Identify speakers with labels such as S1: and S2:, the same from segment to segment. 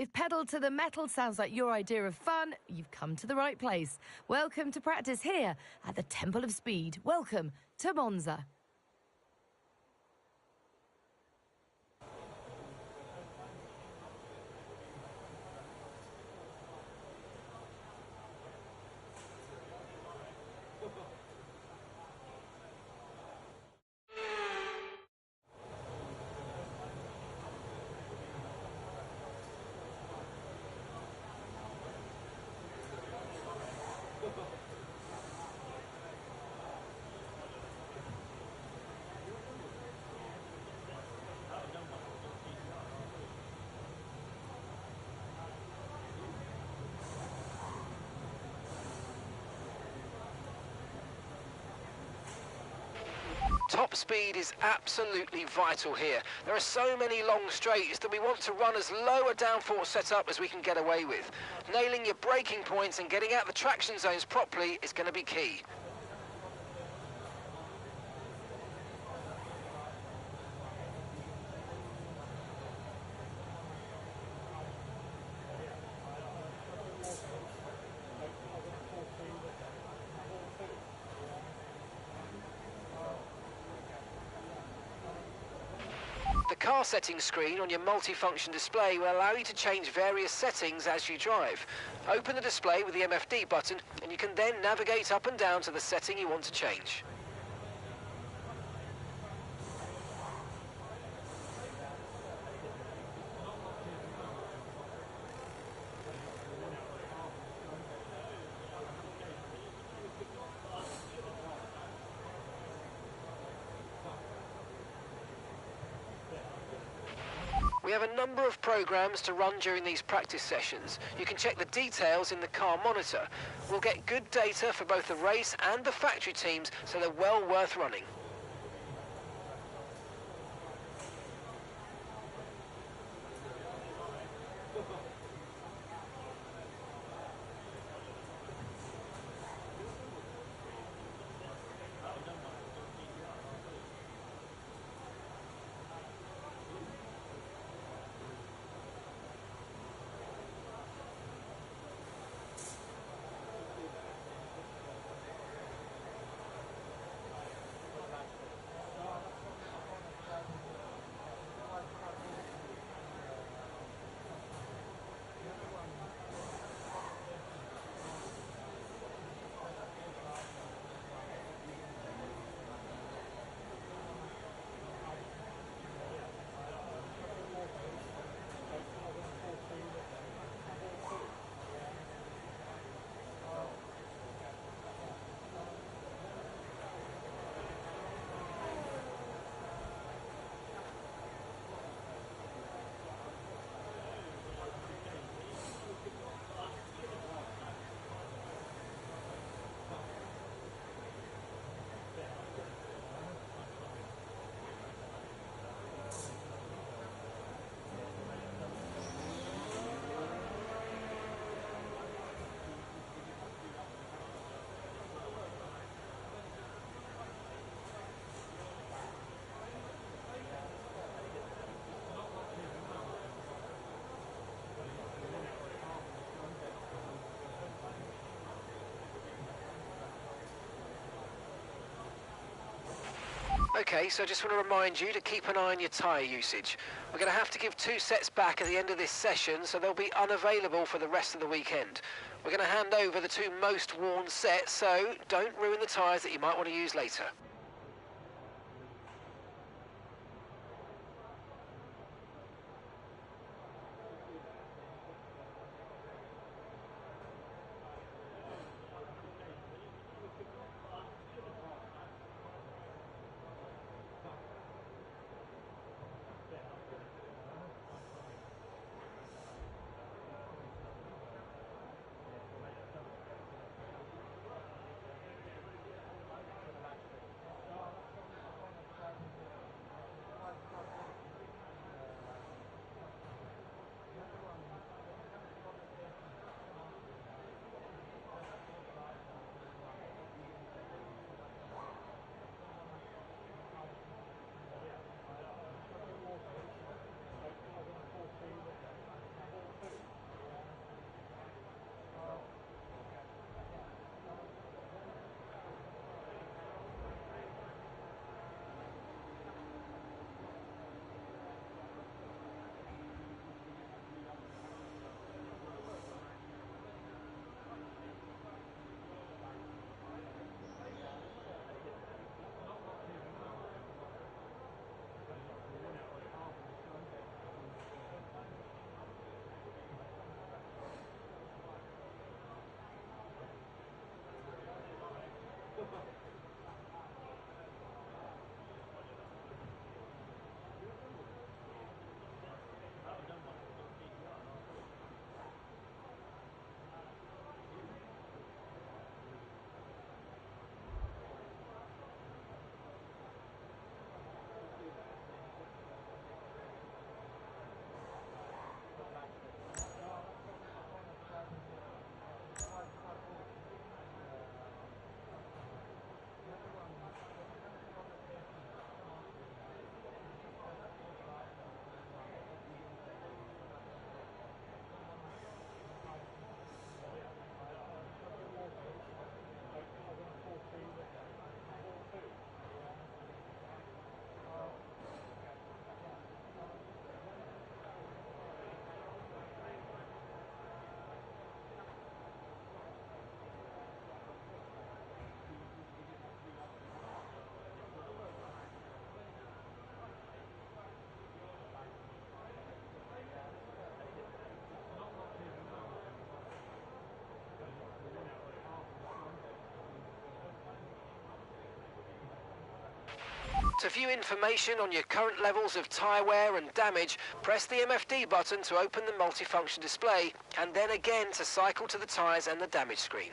S1: If pedal to the metal sounds like your idea of fun, you've come to the right place. Welcome to practice here at the Temple of Speed. Welcome to Monza.
S2: Top speed is absolutely vital here. There are so many long straights that we want to run as low a downforce setup as we can get away with. Nailing your braking points and getting out the traction zones properly is going to be key. The car settings screen on your multifunction display will allow you to change various settings as you drive. Open the display with the MFD button and you can then navigate up and down to the setting you want to change. We have a number of programs to run during these practice sessions. You can check the details in the car monitor. We'll get good data for both the race and the factory teams, so they're well worth running. Okay, so I just want to remind you to keep an eye on your tyre usage. We're going to have to give 2 sets back at the end of this session, so they'll be unavailable for the rest of the weekend. We're going to hand over the 2 most worn sets, so don't ruin the tyres that you might want to use later. To view information on your current levels of tyre wear and damage, press the MFD button to open the multifunction display, and then again to cycle to the tyres and the damage screen.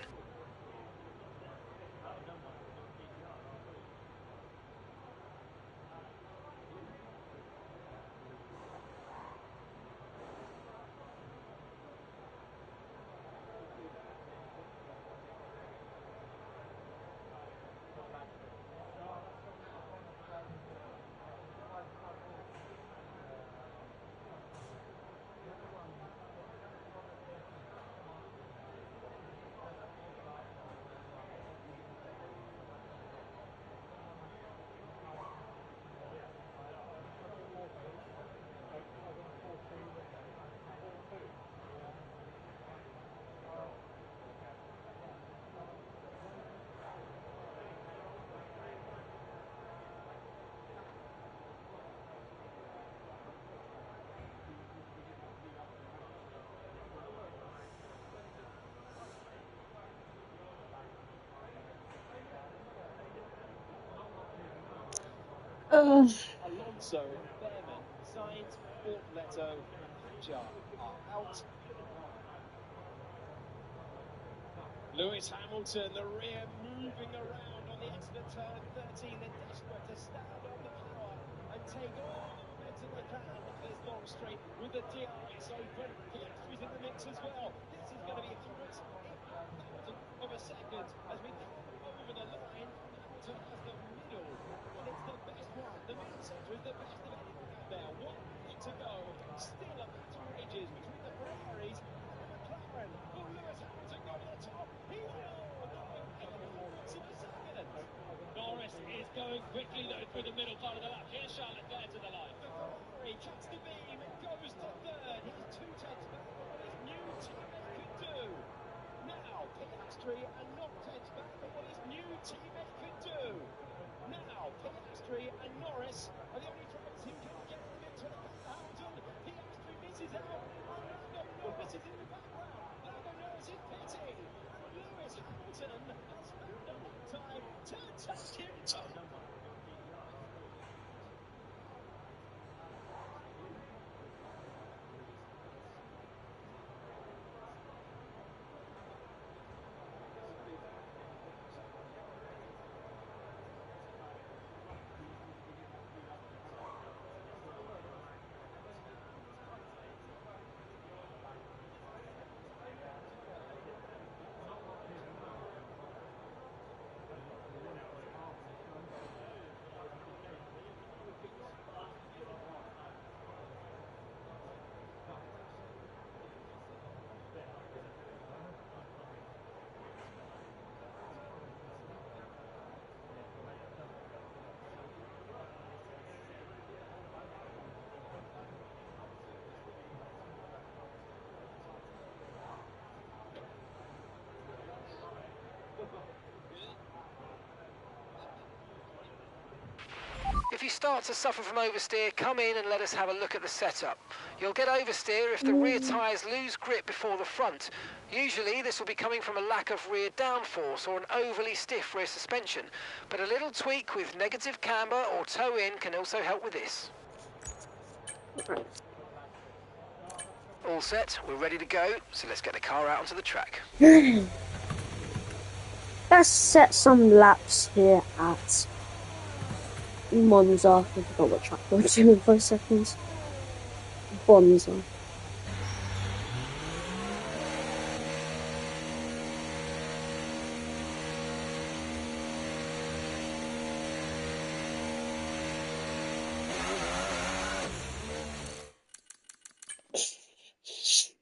S3: Alonso, Behrman, Sainz, Bortoleto, Hadjar are out. Lewis Hamilton, the rear moving around on the exit of turn 13. They're desperate to stand on the power and take all the momentum they can into this long straight with the DRS open. Piastri's in the mix as well. This is going to be hundreds, if not thousands of a second as we come over the line. Hamilton has the middle, and it's the best one. The middle centre is the best of anyone out there. 1 minute to go. Still a battle rages between the Ferraris and the McLaren. Will Lewis Hamilton go to the top? He will! Hundredths of a second. Norris is going quickly though through the middle part of the lap. Here's Charles Leclerc to the line. The Ferrari cuts the beam and goes to third. He's 2 tenths back on what his new teammate could do. Now Piastri and not tenths back on what his new teammate could do. Now Piastri and Norris are the only drivers who can get from it to Hamilton. Piastri misses out. Lando Norris is in the background. Lando Norris is pitting. And Lewis Hamilton has found a lap time to take him to.
S2: If you start to suffer from oversteer, come in and let us have a look at the setup. You'll get oversteer if the rear tyres lose grip before the front. Usually this will be coming from a lack of rear downforce or an overly stiff rear suspension, but a little tweak with negative camber or toe in can also help with this. All set, we're ready to go, so let's get the car out onto the track.
S4: Let's set some laps here at Monza. I forgot what track we're doing for a second. Monza.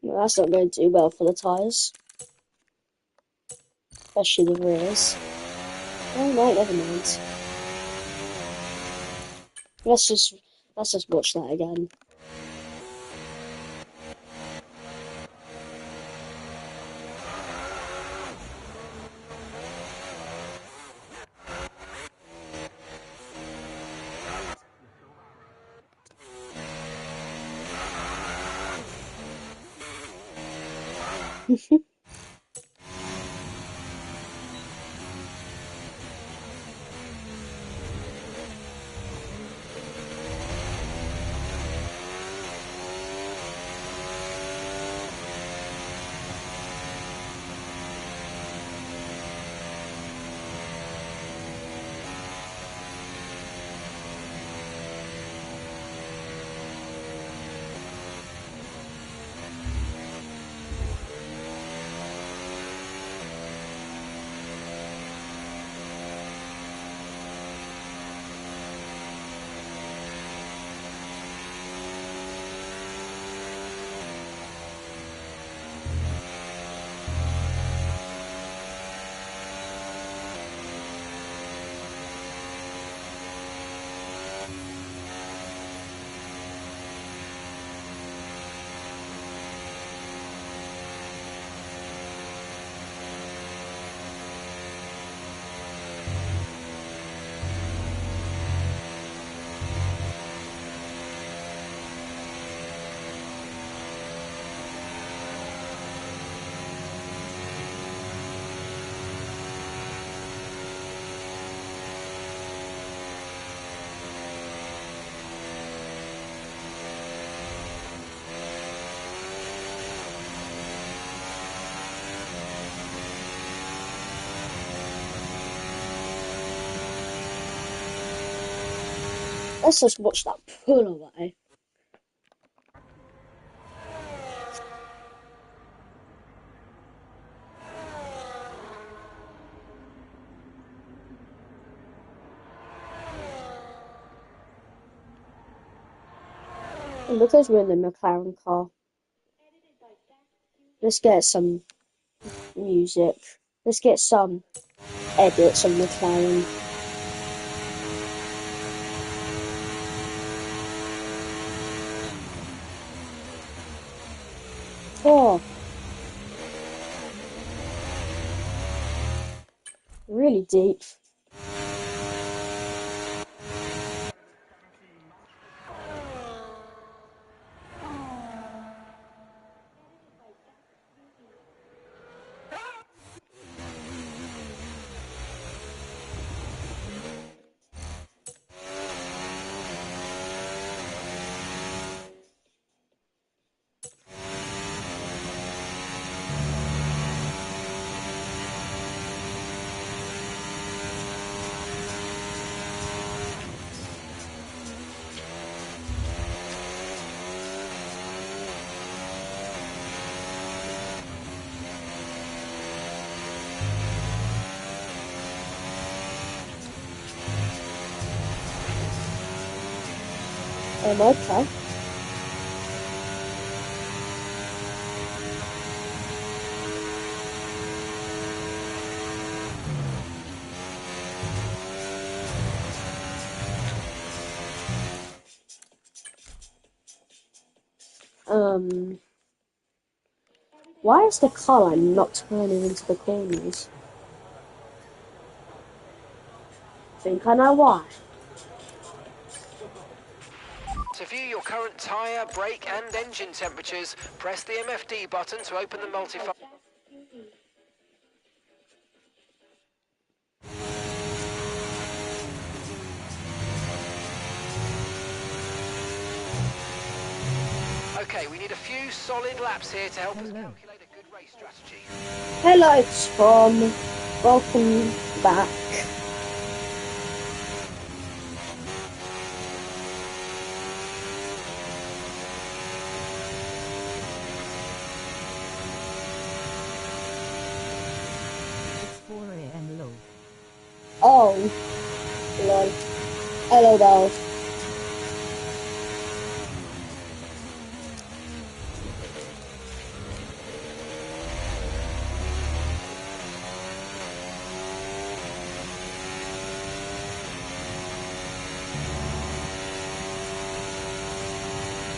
S4: That's not going to do well for the tyres. Especially the rears. Oh no, never mind. Let's just watch that again. Let's just watch that pull away. And because we're in the McLaren car, let's get some music. Let's get some edits on McLaren. Oh, really deep. Okay. Why is the car line not turning into the corners? Think I know why.
S2: To view your current tyre, brake and engine temperatures, press the MFD button to open the multifunction. Okay, we need a few solid laps here to help us calculate a good race strategy.
S4: Hello, Tom. Welcome back.
S5: It's 4 a.m. low.
S4: Oh, lol. Hello, Dal.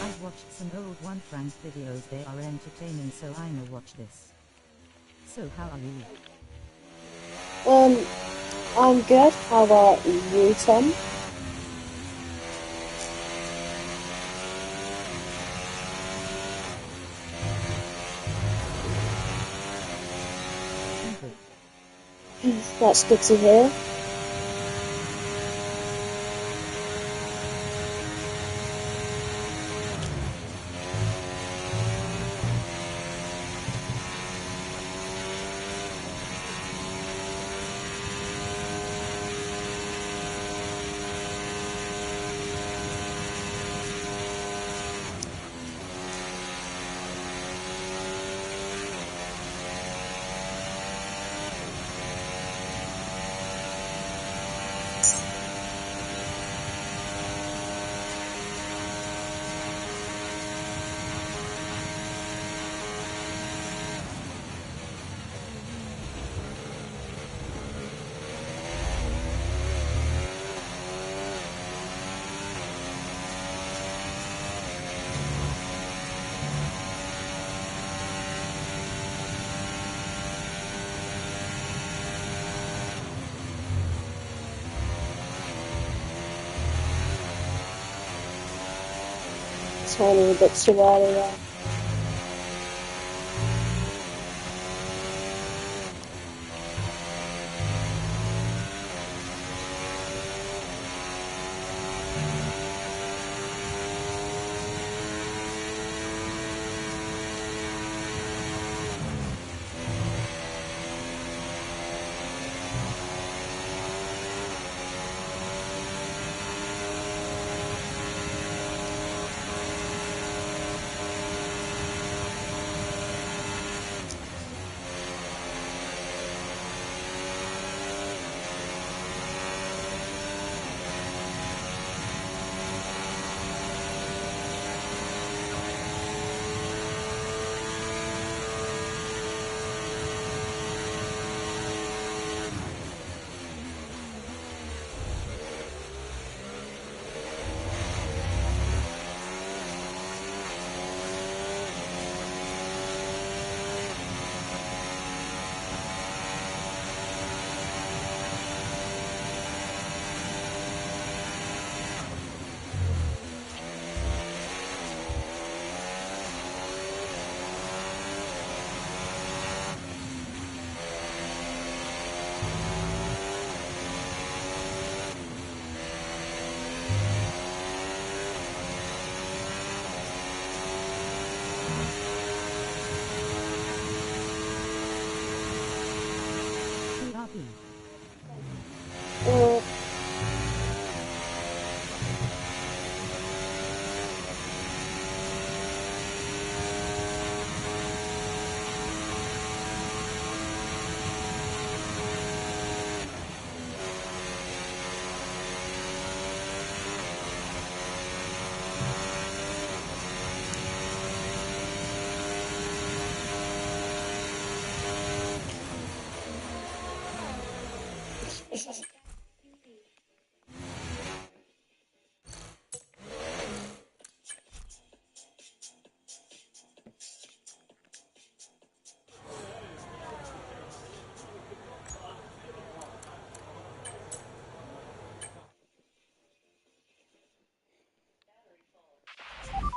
S5: I've watched some old One Frank videos, they are entertaining, so I'ma watch this. So how are you?
S4: I'm good. How about you, Tom? That's good to hear. Turning a bit too early there.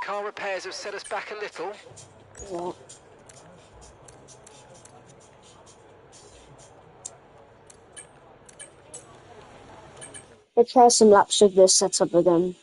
S2: Car repairs have set us back a little.
S4: Yeah. We'll try some laps with this setup again.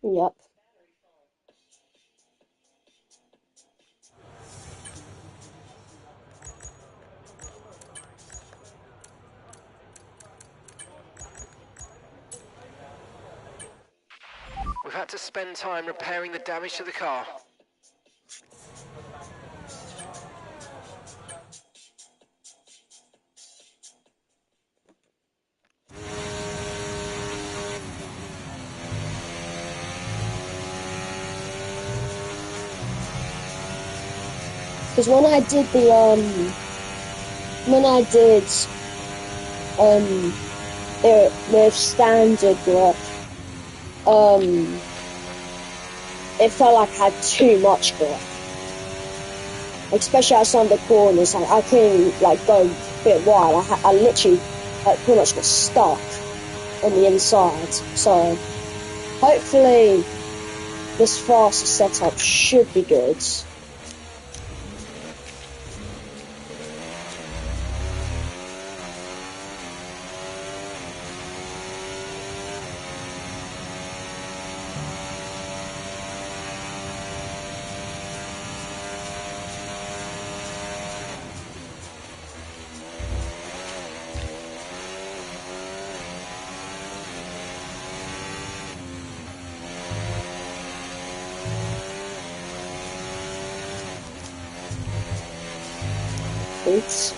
S4: Yep.
S2: We've had to spend time repairing the damage to the car.
S4: Because when I did it with standard grip, it felt like I had too much grip. Especially at some of the corners, like, I couldn't like go a bit wide. I literally pretty much got stuck on the inside. So hopefully this faster setup should be good. Oops.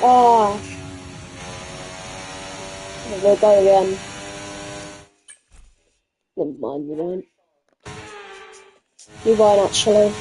S4: Oh, we'll go again. Never mind, you won't. You won't actually.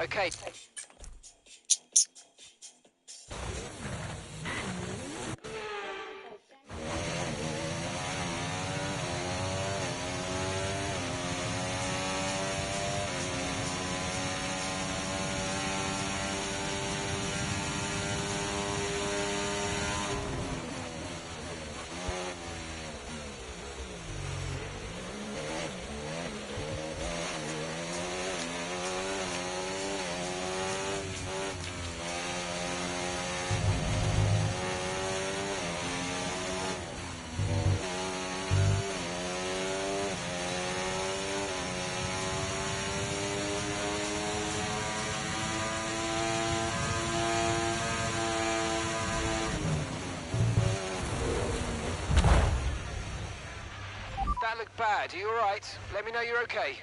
S2: Okay. That looked bad. Are you all right? Let me know you're okay.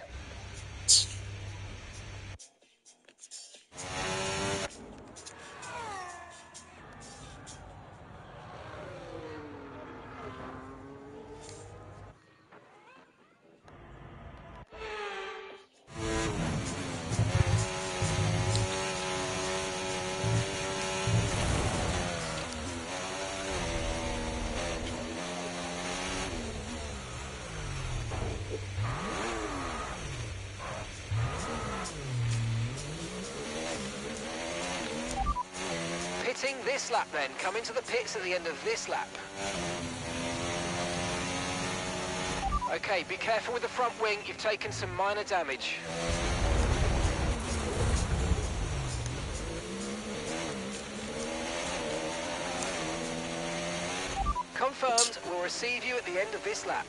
S2: Pitting this lap then. Come into the pits at the end of this lap. Okay, be careful with the front wing. You've taken some minor damage. Confirmed. We'll receive you at the end of this lap.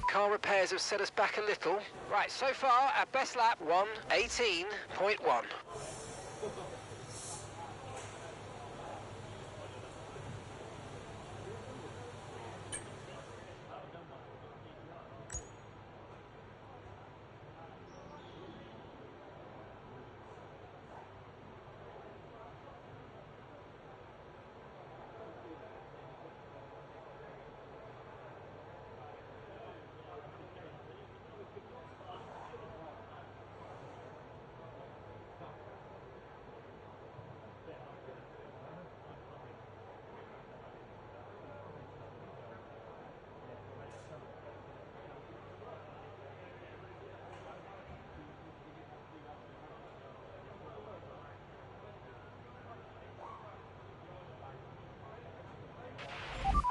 S2: Car repairs have set us back a little. Right, so far, our best lap, 1:18.1.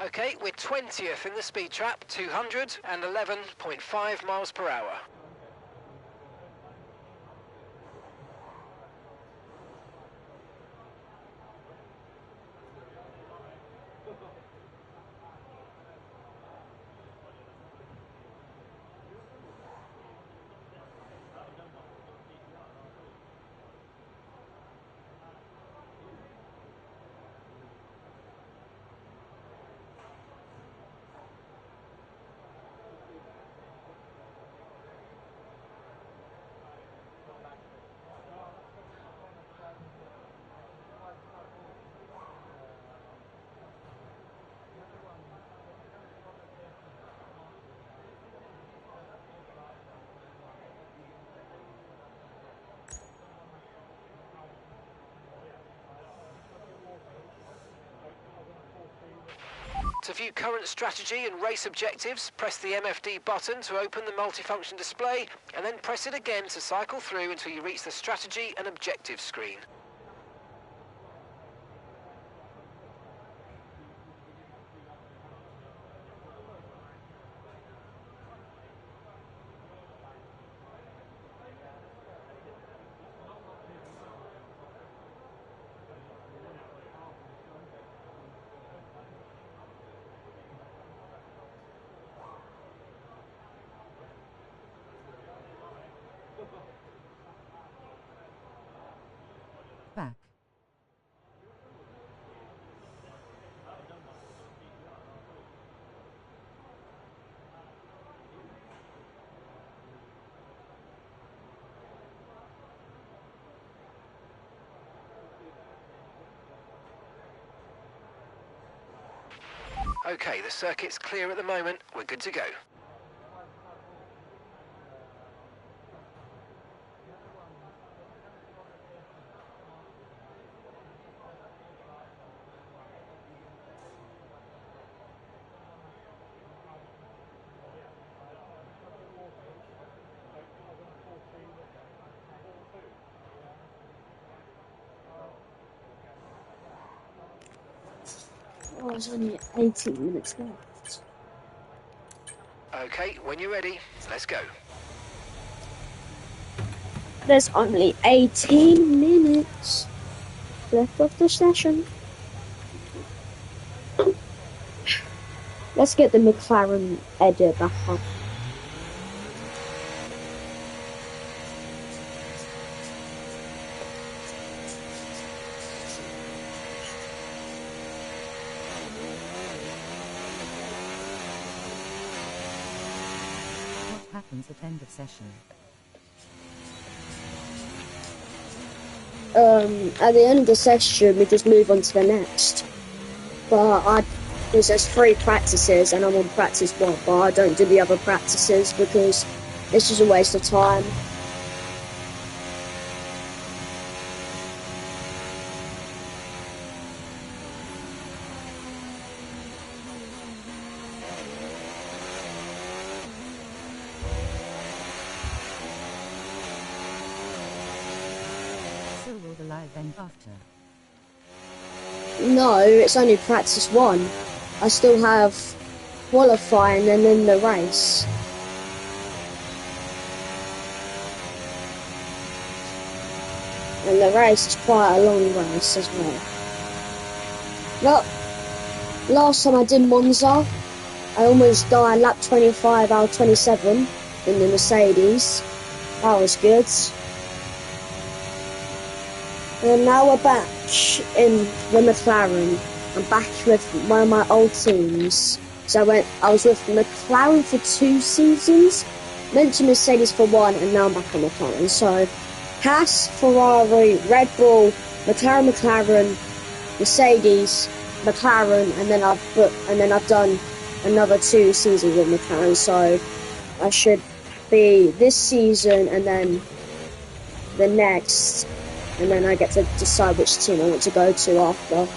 S2: Okay, we're 20th in the speed trap, 211.5 miles per hour. To view current strategy and race objectives, press the MFD button to open the multifunction display, and then press it again to cycle through until you reach the strategy and objectives screen. Okay, the circuit's clear at the moment. We're good to go.
S4: Oh, there's only 18 minutes left.
S2: Okay, when you're ready, let's go.
S4: There's only 18 minutes left of the session. Let's get the McLaren edit back up.
S5: What happens at end of session?
S4: At the end of the session, we just move on to the next. But there's 3 practices, and I'm on practice 1, but I don't do the other practices because it's just a waste of time.
S5: So will the live end after?
S4: No, it's only practice 1. I still have qualifying and then the race. And the race is quite a long race as well. Look, last time I did Monza, I almost died lap 25 out of 27 in the Mercedes. That was good. And now we're back in the McLaren. I'm back with one of my old teams. So I was with McLaren for 2 seasons, went to Mercedes for 1, and now I'm back on McLaren. So Haas, Ferrari, Red Bull, McLaren, Mercedes, McLaren, and then I've done another 2 seasons with McLaren. So I should be this season and then the next, and then I get to decide which team I want to go to after.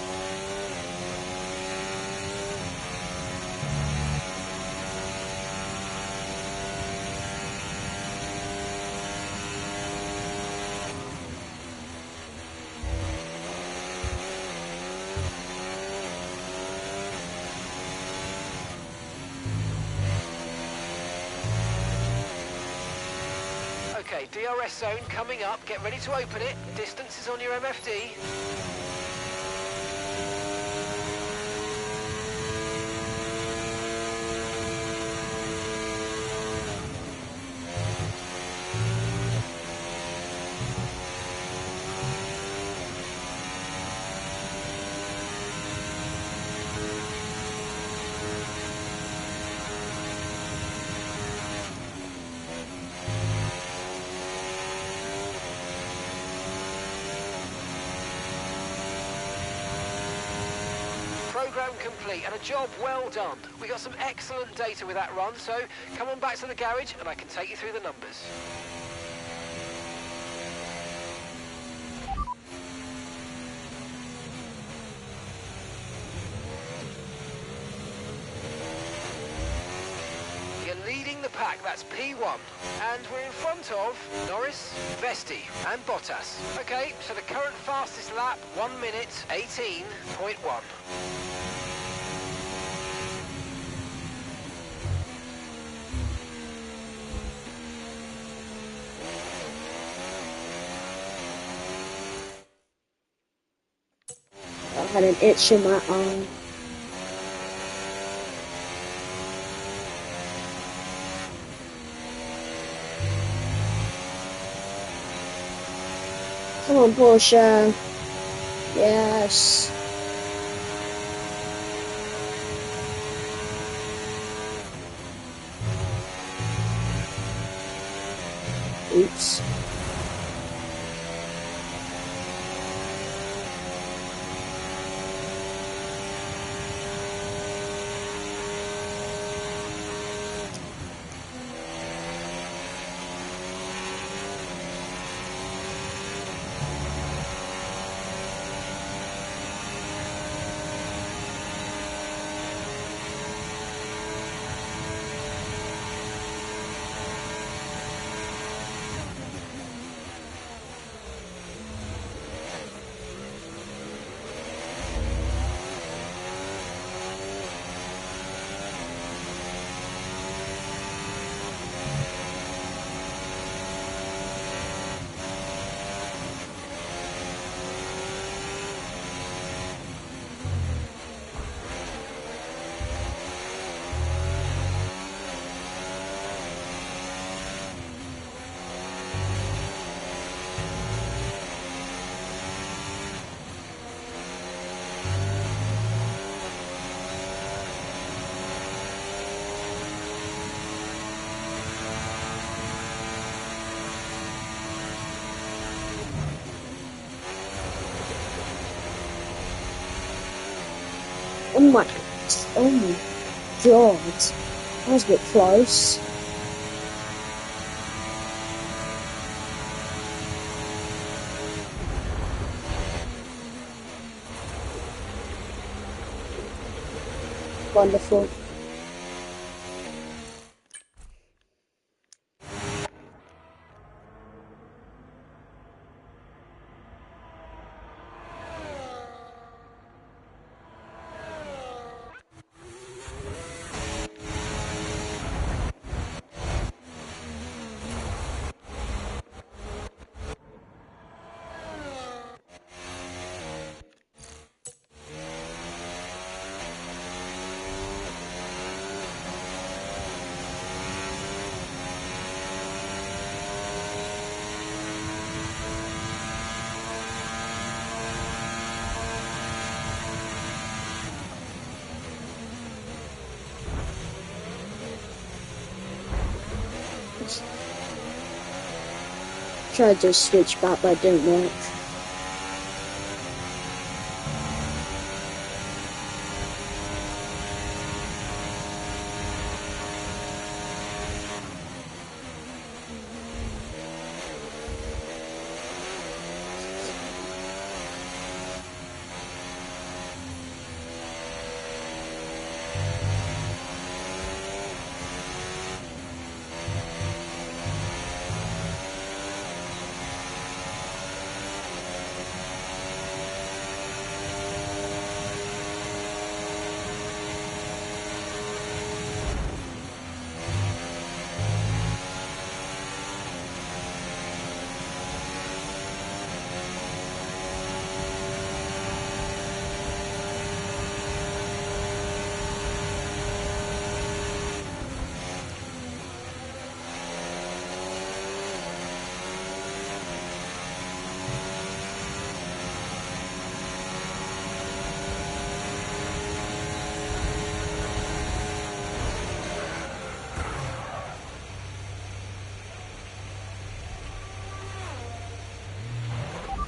S2: Okay, DRS zone coming up. Get ready to open it. Distance is on your MFD. Program complete and a job well done. We got some excellent data with that run, so come on back to the garage and I can take you through the numbers. You're leading the pack, that's P1. And we're in front of Norris, Vesti and Bottas. Okay, so the current fastest lap, 1 minute 18.1.
S4: I had an itch in my arm. Come on, Porsche. Yes. Oops. Oh my god. That was a bit close. Wonderful. Tried to switch back, but it didn't work.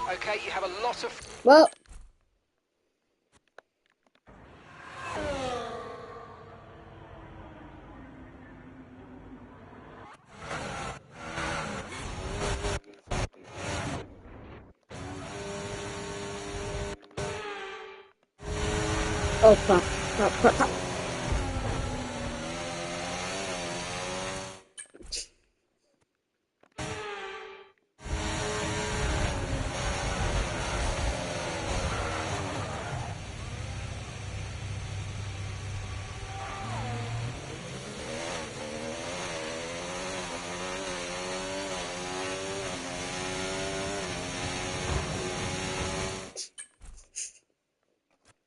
S2: Okay, you have a lot of...
S4: Well. Oh crap, crap, crap, crap.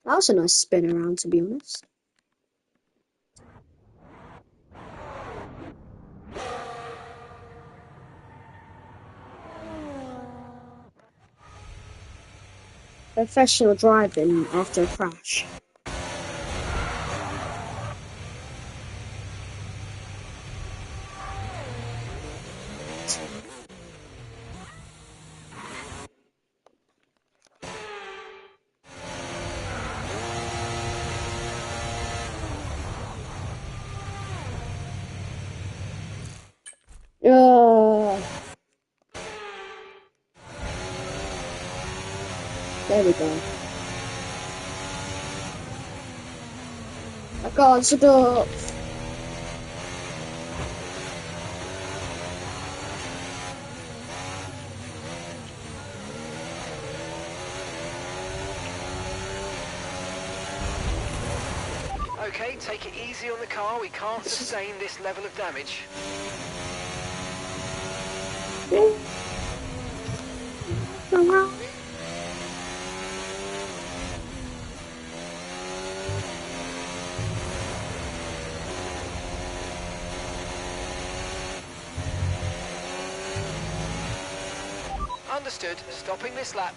S4: That was a nice spin around, to be honest. Professional driving after a crash. There we go. I can't stop.
S2: Okay, take it easy on the car. We can't sustain this level of damage. Understood. Stopping this lap.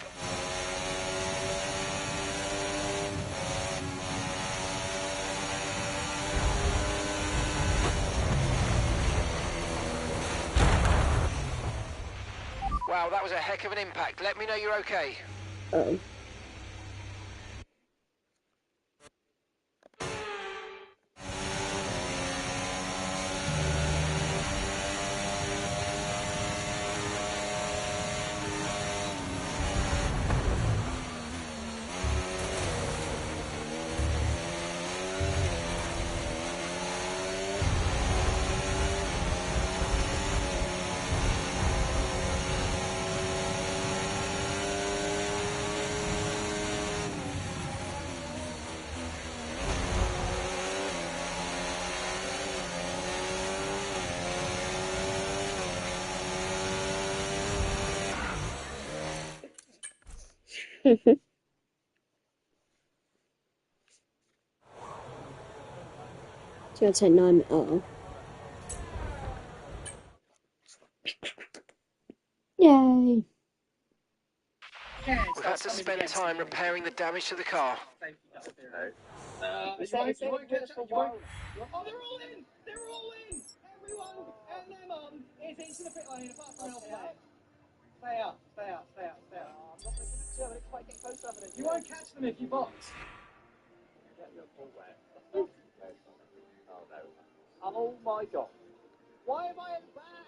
S2: Wow, that was a heck of an impact. Let me know you're okay.
S4: Uh-oh. It's gonna take 9 minutes. Oh. Yay!
S2: We've had to spend time repairing the damage to the car.
S3: Oh, they're all in! They're all in! Everyone and their mum is into the pit lane apart from Elfland. Stay up. I'm not looking at you, it's quite getting close to evidence. You won't catch them if you box. Oh my god. Why am I at the back?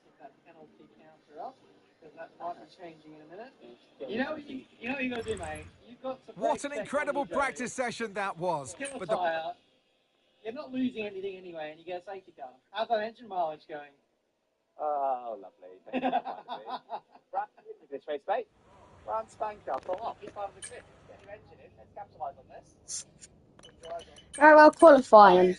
S3: Keep that penalty counter up, because that might be changing in a minute. You know what you got to do, mate? You've got to
S6: What an incredible practice session that was.
S3: Kill a tyre. You're not losing anything anyway, and you get a safety car. How's that engine mileage going?
S7: Oh, lovely. Thank you for this race, mate. Brand spanker. I thought, keep out of the grip. Get your engine in. Let's capitalise on this.
S4: Very well qualifying.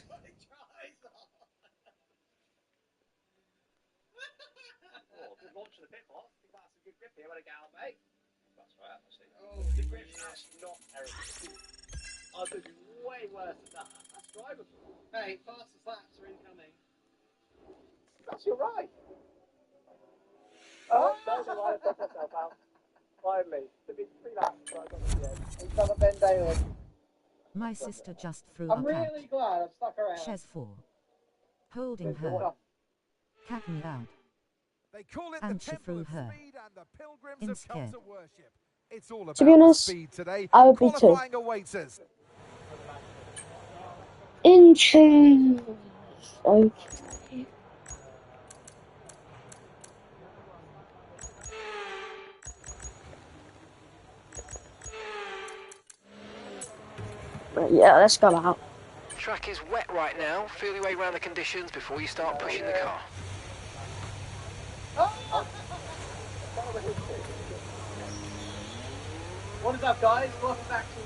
S7: Launch of the pit box. I think that's a good grip here when I get out, mate. That's right, actually. Oh, the grip's actually not terrible. I could be way worse than that. That's drivable.
S3: Hey, fastest laps are incoming.
S7: That's your right. Oh, no, I've got myself out. Finally. It's been 3 laps, but I got to the end. It's another Ben Daly.
S5: My sister just threw
S3: I'm
S5: a cat.
S3: really glad I've stuck around.
S5: Shes 4. Holding her. Cat meowed.
S6: They call it
S5: And
S6: the
S5: she
S6: Temple
S5: threw
S6: of
S5: her.
S6: Speed, and the pilgrims have
S5: Instead.
S6: come to worship. It's all about
S4: To be honest,
S6: speed today.
S4: I would be too.
S6: Qualifying awaits us.
S4: Into. Okay. Right, yeah, let's go out.
S2: Track is wet right now. Feel your way around the conditions before you start pushing the car.
S3: What is up, guys? Welcome back to...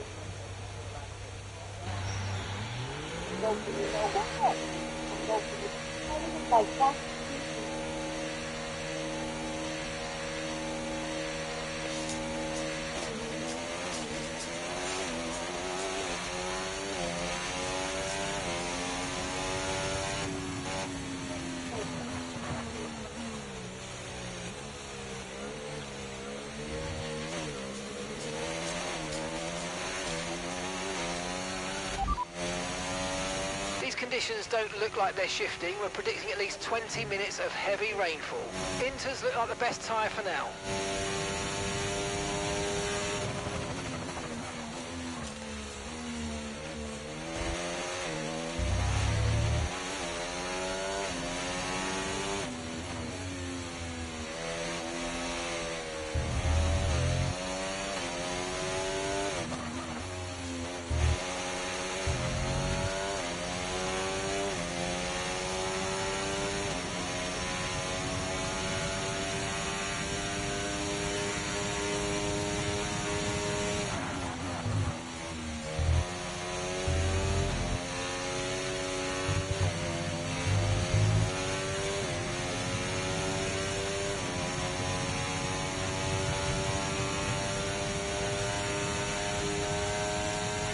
S2: These conditions don't look like they're shifting. We're predicting at least 20 minutes of heavy rainfall. Inters look like the best tyre for now.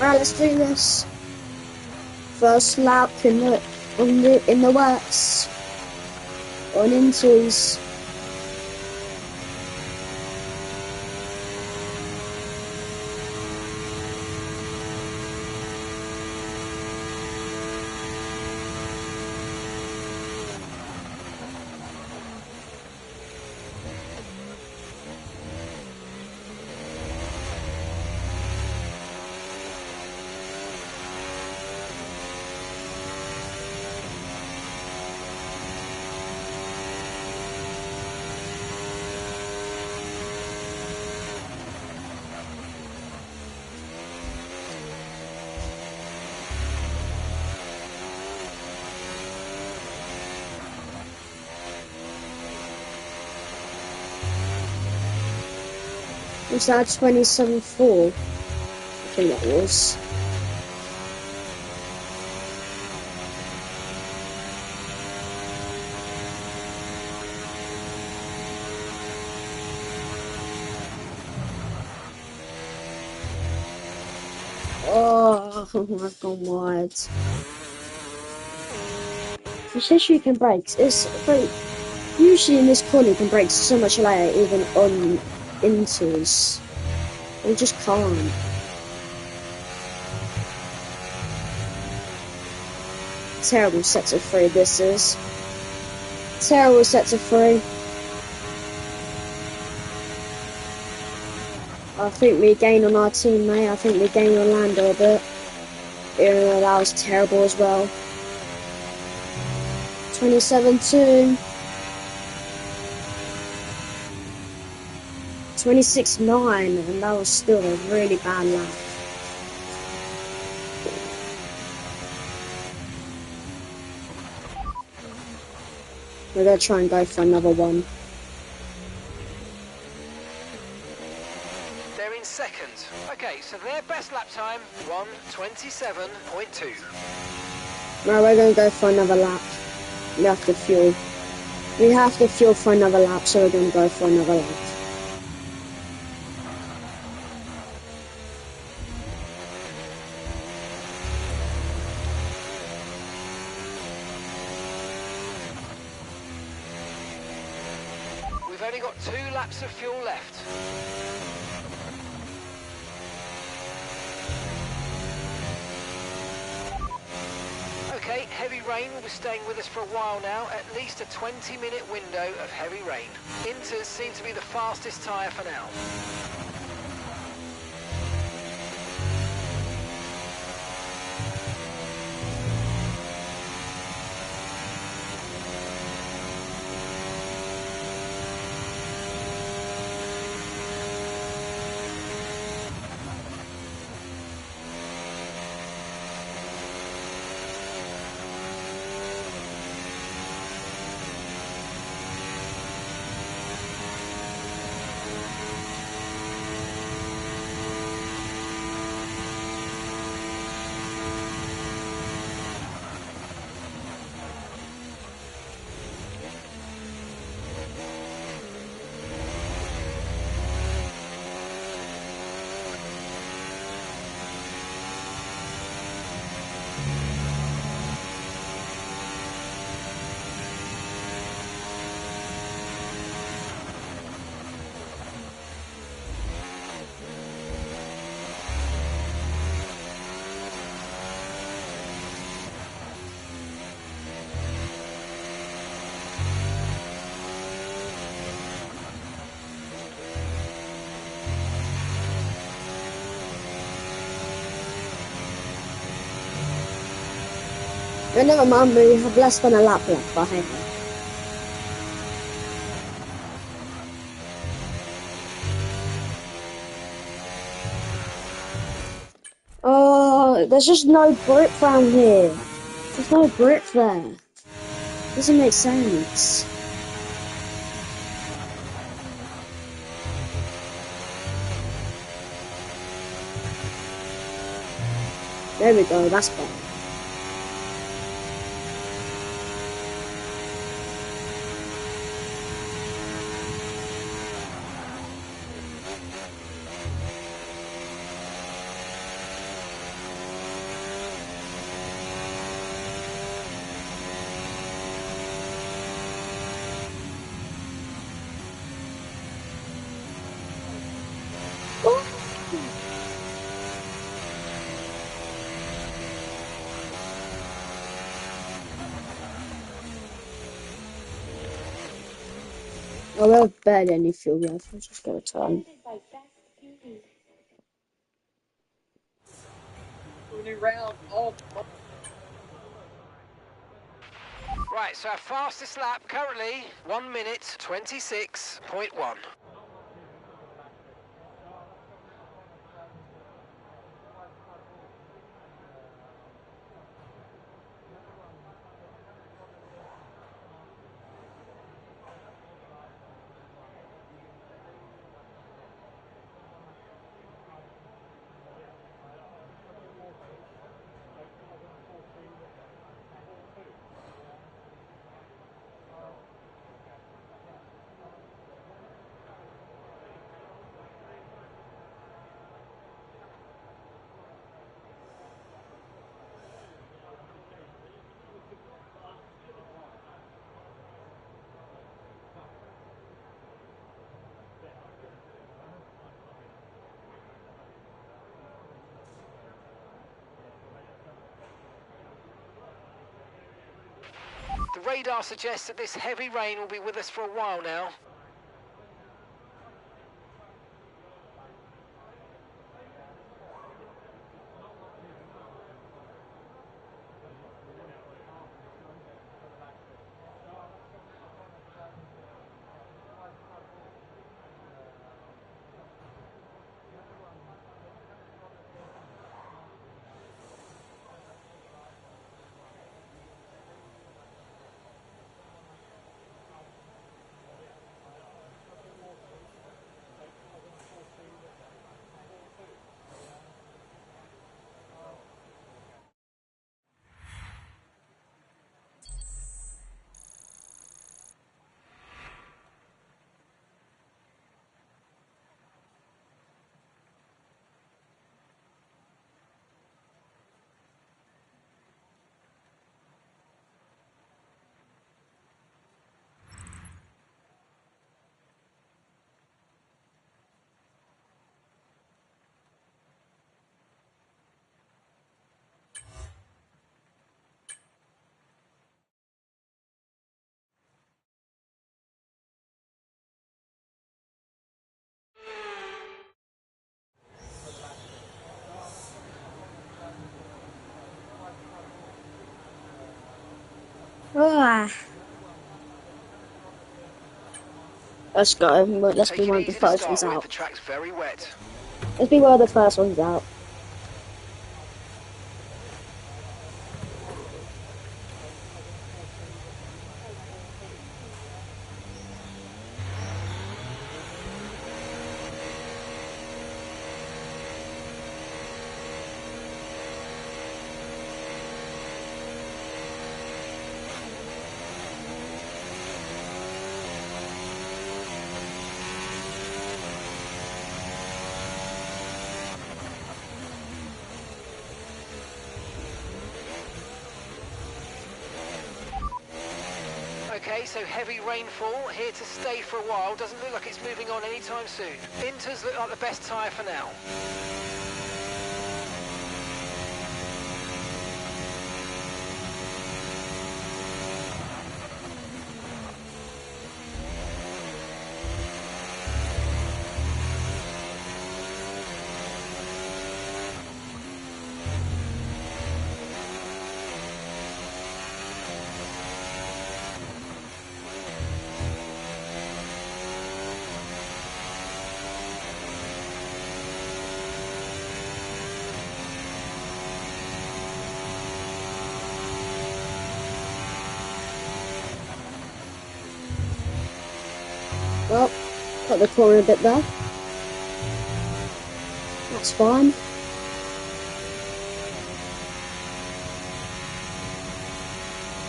S4: Right, let's do this. First lap in the works. On intos. Was that 27.4? I think that was. I've gone wide. He says you can brake. It's very, usually in this corner you can brake so much later, even on inters. You just can't. Terrible sets of 3 this is. Terrible sets of 3. I think we gained on our teammate. I think we gained on Lando a bit. Even though that was terrible as well. 27-2. 26-9, and that was still a really bad lap. We're gonna try and go for another one.
S2: They're in second. Okay, so their best lap time, 1:27.2.
S4: Right, we're gonna go for another lap. We have to fuel. We have to fuel for another lap, so we're gonna go for another lap.
S2: We've only got 2 laps of fuel left. Okay, heavy rain will be staying with us for a while now, at least a 20-minute window of heavy rain. Inters seem to be the fastest tyre for now.
S4: But never mind, we have less than a lap left behind me. Oh, there's just no grip round here. There's no grip there. Doesn't make sense. There we go, that's better. Oh, we have barely any fuel left. I'll just go to turn.
S7: New round of.
S2: Right, so our fastest lap currently 1:26.1. radar suggests that this heavy rain will be with us for a while now.
S4: Ah. Let's go. Let's be
S2: Take
S4: one
S2: it
S4: of the
S2: easy to
S4: first ones
S2: start with,
S4: out.
S2: the track's very wet.
S4: Let's be one of the first ones out.
S2: Okay, so heavy rainfall here to stay for a while. Doesn't look like it's moving on anytime soon. Inters look like the best tyre for now.
S4: Well, cut the corner a bit there. That's fine.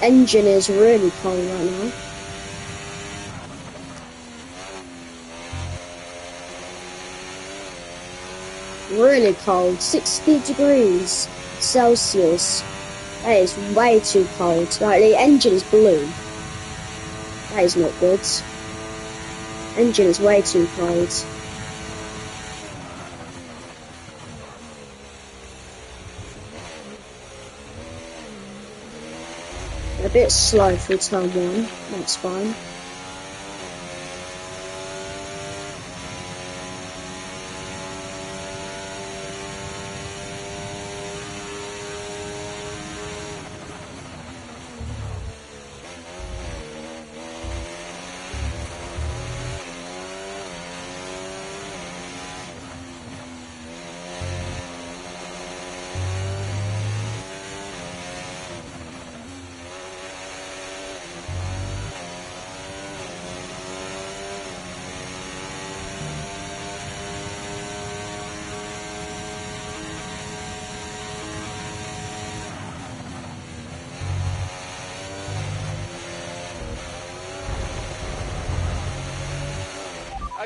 S4: Engine is really cold right now. Really cold. 60 degrees Celsius. That is way too cold. Like, the engine is blue. That is not good. Engine is way too cold. A bit slow for turn one. That's fine.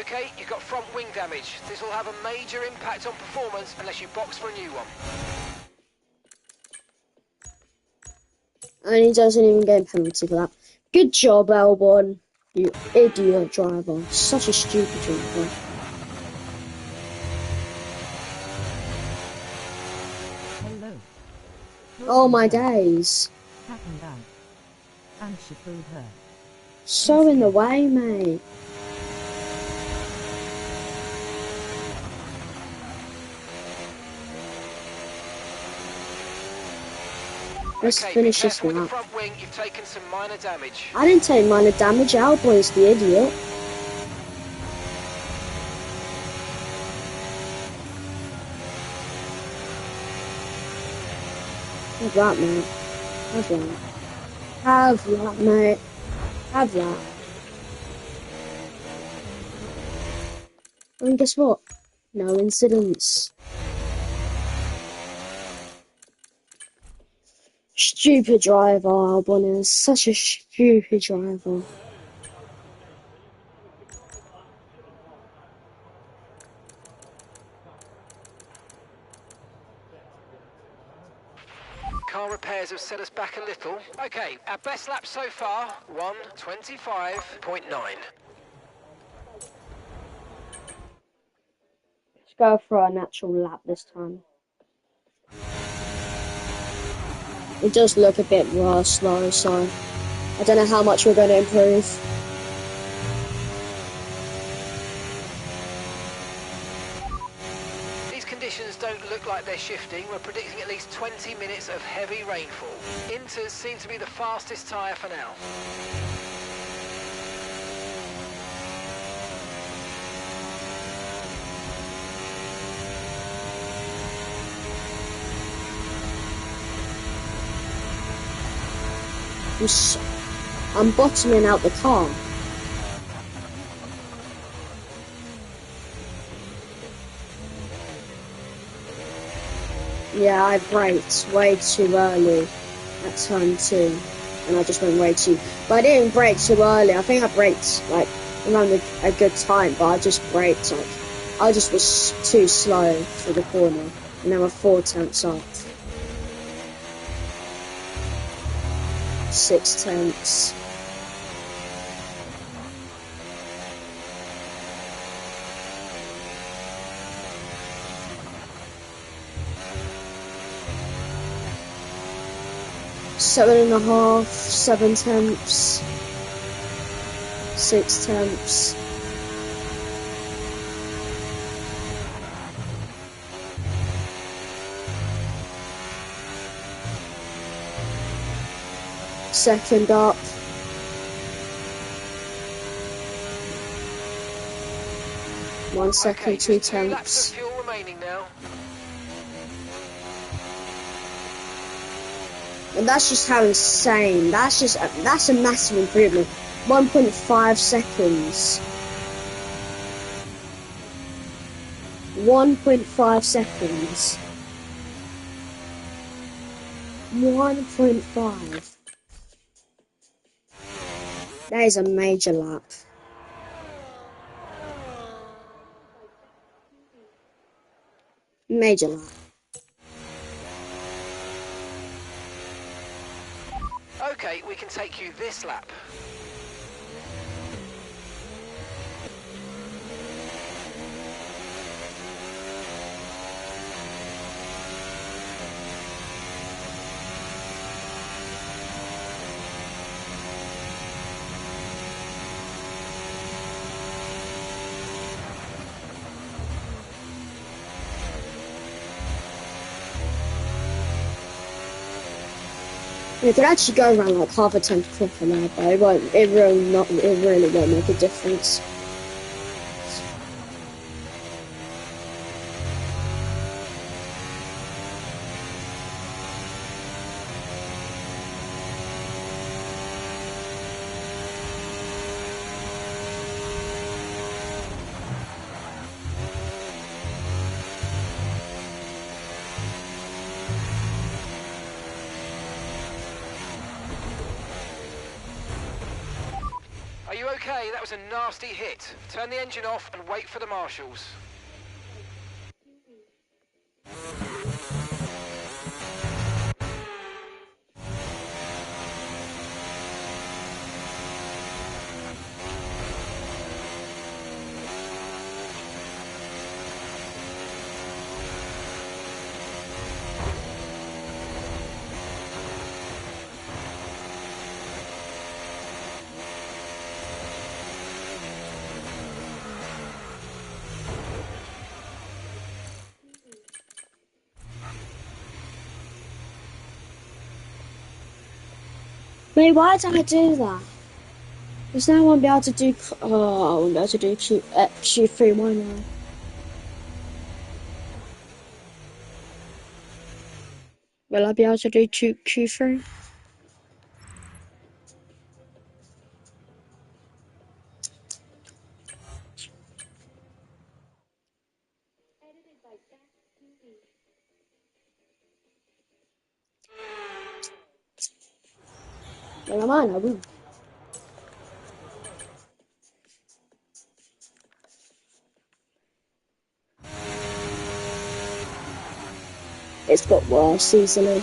S2: Okay, you've got front wing damage. This will have a major impact on performance unless you box for a new one.
S4: And he doesn't even get a penalty for that. Good job, Albon. You idiot driver. Such a stupid driver.
S5: Hello.
S4: Oh my days.
S5: Happened out. And she pulled her.
S4: So in the way, mate. Let's
S2: Okay, be
S4: finish this
S2: careful with the
S4: lap.
S2: front wing. You've taken some minor damage.
S4: I didn't take minor damage. Albon's the idiot. Have that, mate. Have that. Have that, mate. Have that. And guess what? No incidents. Stupid driver, Albon is. Such a stupid driver.
S2: Car repairs have set us back a little. Okay, our best lap so far, 1:25.9.
S4: Let's go for a natural lap this time. It does look a bit worse though, so I don't know how much we're going to improve.
S2: These conditions don't look like they're shifting. We're predicting at least 20 minutes of heavy rainfall. Inters seem to be the fastest tyre for now.
S4: I'm bottoming out the car. Yeah, I braked way too early at turn 2, and I just went way too. But I didn't brake too early. I think I braked like around a good time, but I just braked like I just was too slow for the corner, and there were 4 tenths off. 6 tenths. Seven and a half, 7 tenths, 6 tenths. Second up. One second,
S2: Okay,
S4: 2
S2: just 2 laps
S4: tenths.
S2: of fuel remaining now.
S4: And that's just how insane. That's a massive improvement. 1.5 seconds. 1.5 seconds. 1.5. That is a major lap. Major lap.
S2: Okay, we can take you this lap.
S4: It could actually go around like half a tenth quicker now, but it really won't make a difference.
S2: Are you okay? That was a nasty hit. Turn the engine off and wait for the marshals.
S4: Wait, why did I do that? Because now I won't be able to do. Oh, I won't be able to do Q3. Why not? Will I be able to do Q3? Never mind, I will. It's got worse easily.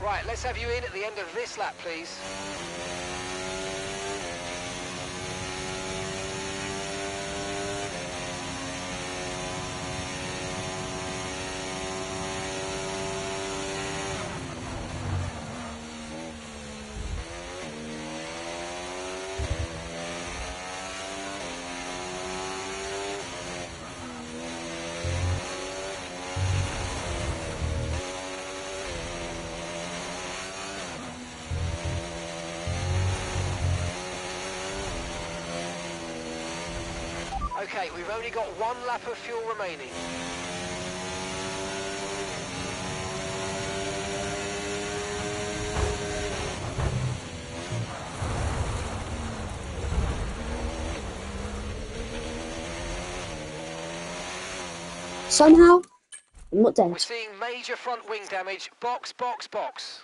S2: Right, let's have you in at the end of this lap, please. Okay, we've only got one lap of fuel remaining.
S4: Somehow, I'm not
S2: We're
S4: dead.
S2: seeing major front wing damage. Box, box, box.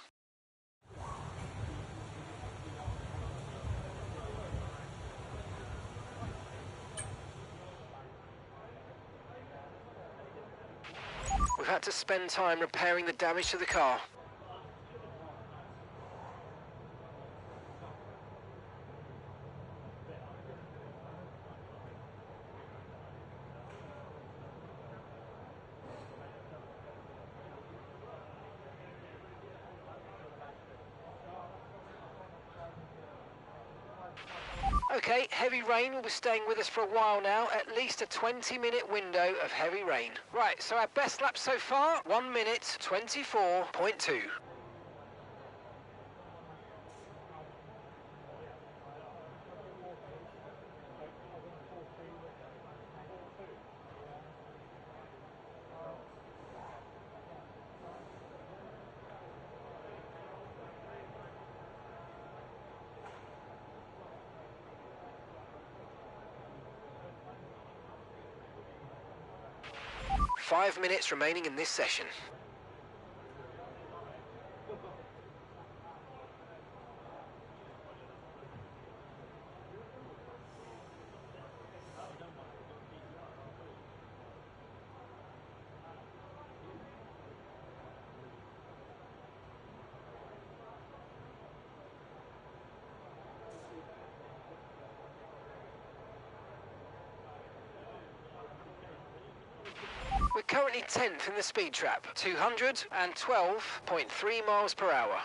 S2: We've had to spend time repairing the damage to the car. Okay, heavy rain will be staying with us for a while now, at least a 20-minute window of heavy rain. Right, so our best lap so far, 1 minute 24.2. 5 minutes remaining in this session. We're currently 10th in the speed trap, 212.3 miles per hour.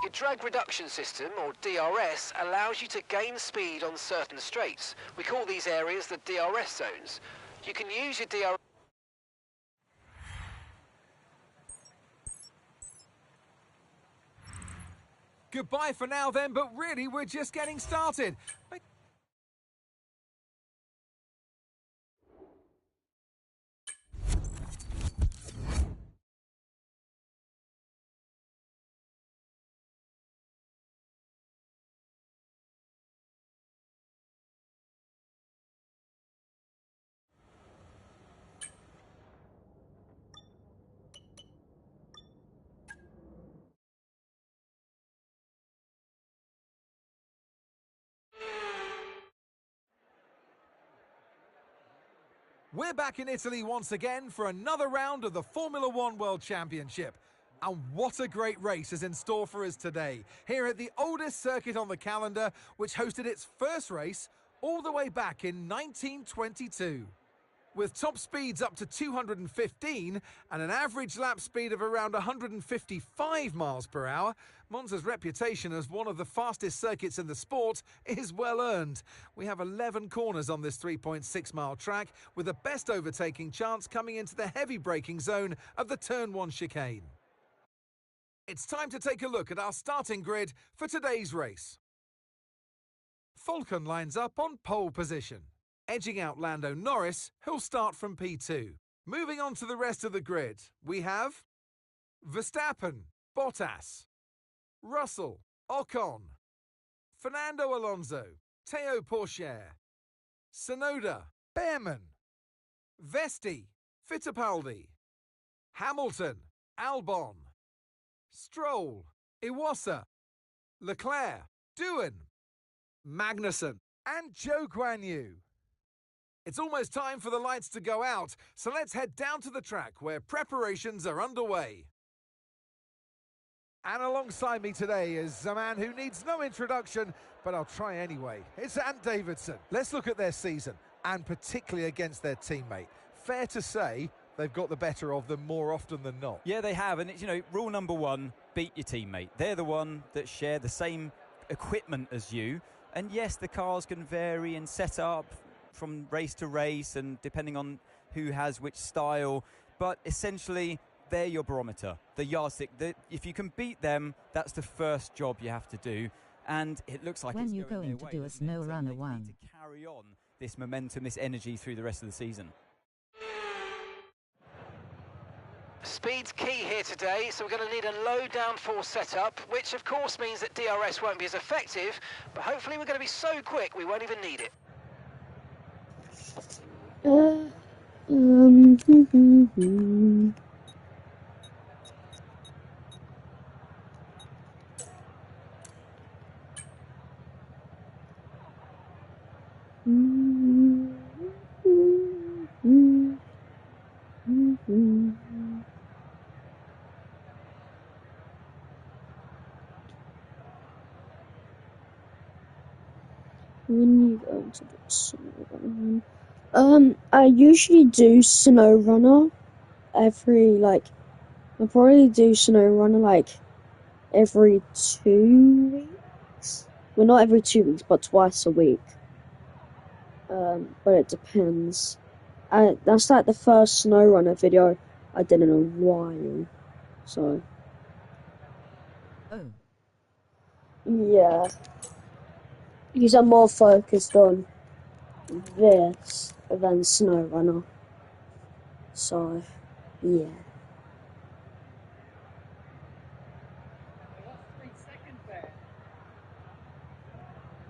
S2: Your drag reduction system, or DRS, allows you to gain speed on certain straights. We call these areas the DRS zones. You can use your DRS...
S6: Goodbye for now then, but really we're just getting started. We're back in Italy once again for another round of the Formula One World Championship. And what a great race is in store for us today, here at the oldest circuit on the calendar, which hosted its first race all the way back in 1922. With top speeds up to 215 and an average lap speed of around 155 miles per hour, Monza's reputation as one of the fastest circuits in the sport is well earned. We have 11 corners on this 3.6-mile track, with the best overtaking chance coming into the heavy braking zone of the Turn 1 chicane. It's time to take a look at our starting grid for today's race. Falcon lines up on pole position, edging out Lando Norris, who'll start from P2. Moving on to the rest of the grid, we have Verstappen, Bottas, Russell, Ocon, Fernando Alonso, Teo Pourchaire, Tsunoda, Behrman, Vesti, Fittipaldi, Hamilton, Albon, Stroll, Iwasa, Leclerc, Doohan, Magnussen, and Zhou Guanyu. It's almost time for the lights to go out, so let's head down to the track where preparations are underway. And alongside me today is a man who needs no introduction, but I'll try anyway. It's Ant Davidson. Let's look at their season, and particularly against their teammate. Fair to say, they've got the better of them more often than not.
S8: Yeah, they have. And it's, rule number one, beat your teammate. They're the one that share the same equipment as you. And yes, the cars can vary and set up from race to race and depending on who has which style. But essentially, they're your barometer, the yardstick. If you can beat them, that's the first job you have to do. And it looks like
S5: when
S8: it's
S5: you
S8: going
S5: going
S8: their
S5: to
S8: way,
S5: do a
S8: doesn't it?
S5: snow
S8: So
S5: runner
S8: they
S5: one?
S8: need to carry on this momentum, this energy through the rest of the season.
S2: Speed's key here today, so we're going to need a low downforce setup, which of course means that DRS won't be as effective, but hopefully we're going to be so quick we won't even need it.
S4: When you go to the snow runner, I usually do snow runner every I probably do snow runner every 2 weeks. Well, not every 2 weeks, but twice a week. But it depends. That's the first snow runner video I did in a while. So
S5: Oh.
S4: yeah, because I'm more focused on this than snow runner. So yeah.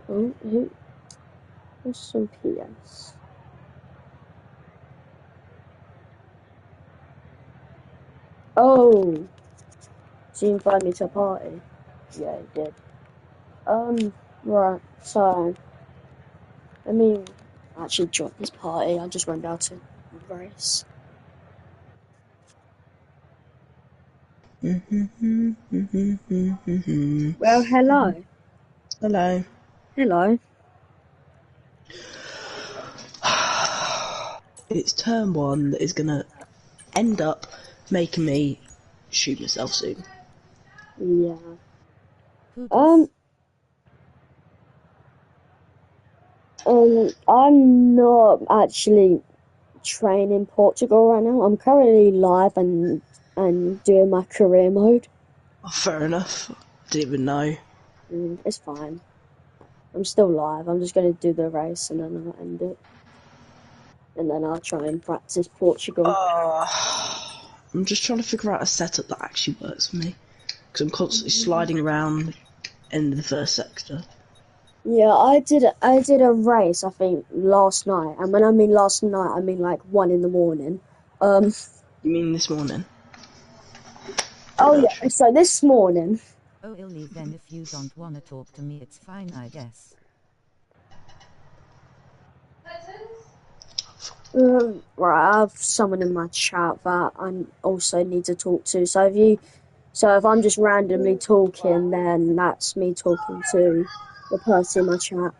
S4: Oh, who's some PS? Oh, so you invited me to a party? Yeah, he did. Right, so let me actually join this party. I just went down to race. Well, hello.
S9: Hello.
S4: Hello.
S9: It's turn one that is gonna end up making me shoot myself soon.
S4: Yeah.
S5: Who does?
S4: I'm not actually training Portugal right now. I'm currently live and doing my career mode.
S9: Oh, fair enough. Didn't even know.
S4: It's fine. I'm still live. I'm just gonna do the race and then I'll end it. And then I'll try and practice Portugal.
S9: I'm just trying to figure out a setup that actually works for me. Because I'm constantly sliding around the end of the first sector.
S4: Yeah, I did a race, I think, last night. And when I mean last night, I mean 1 in the morning.
S9: You mean this morning?
S4: Oh yeah, so this morning.
S5: Oh, I'll leave then if you don't wanna talk to me, it's fine, I guess.
S4: Right, I have someone in my chat that I also need to talk to. So if I'm just randomly talking, then that's me talking to the person in my chat.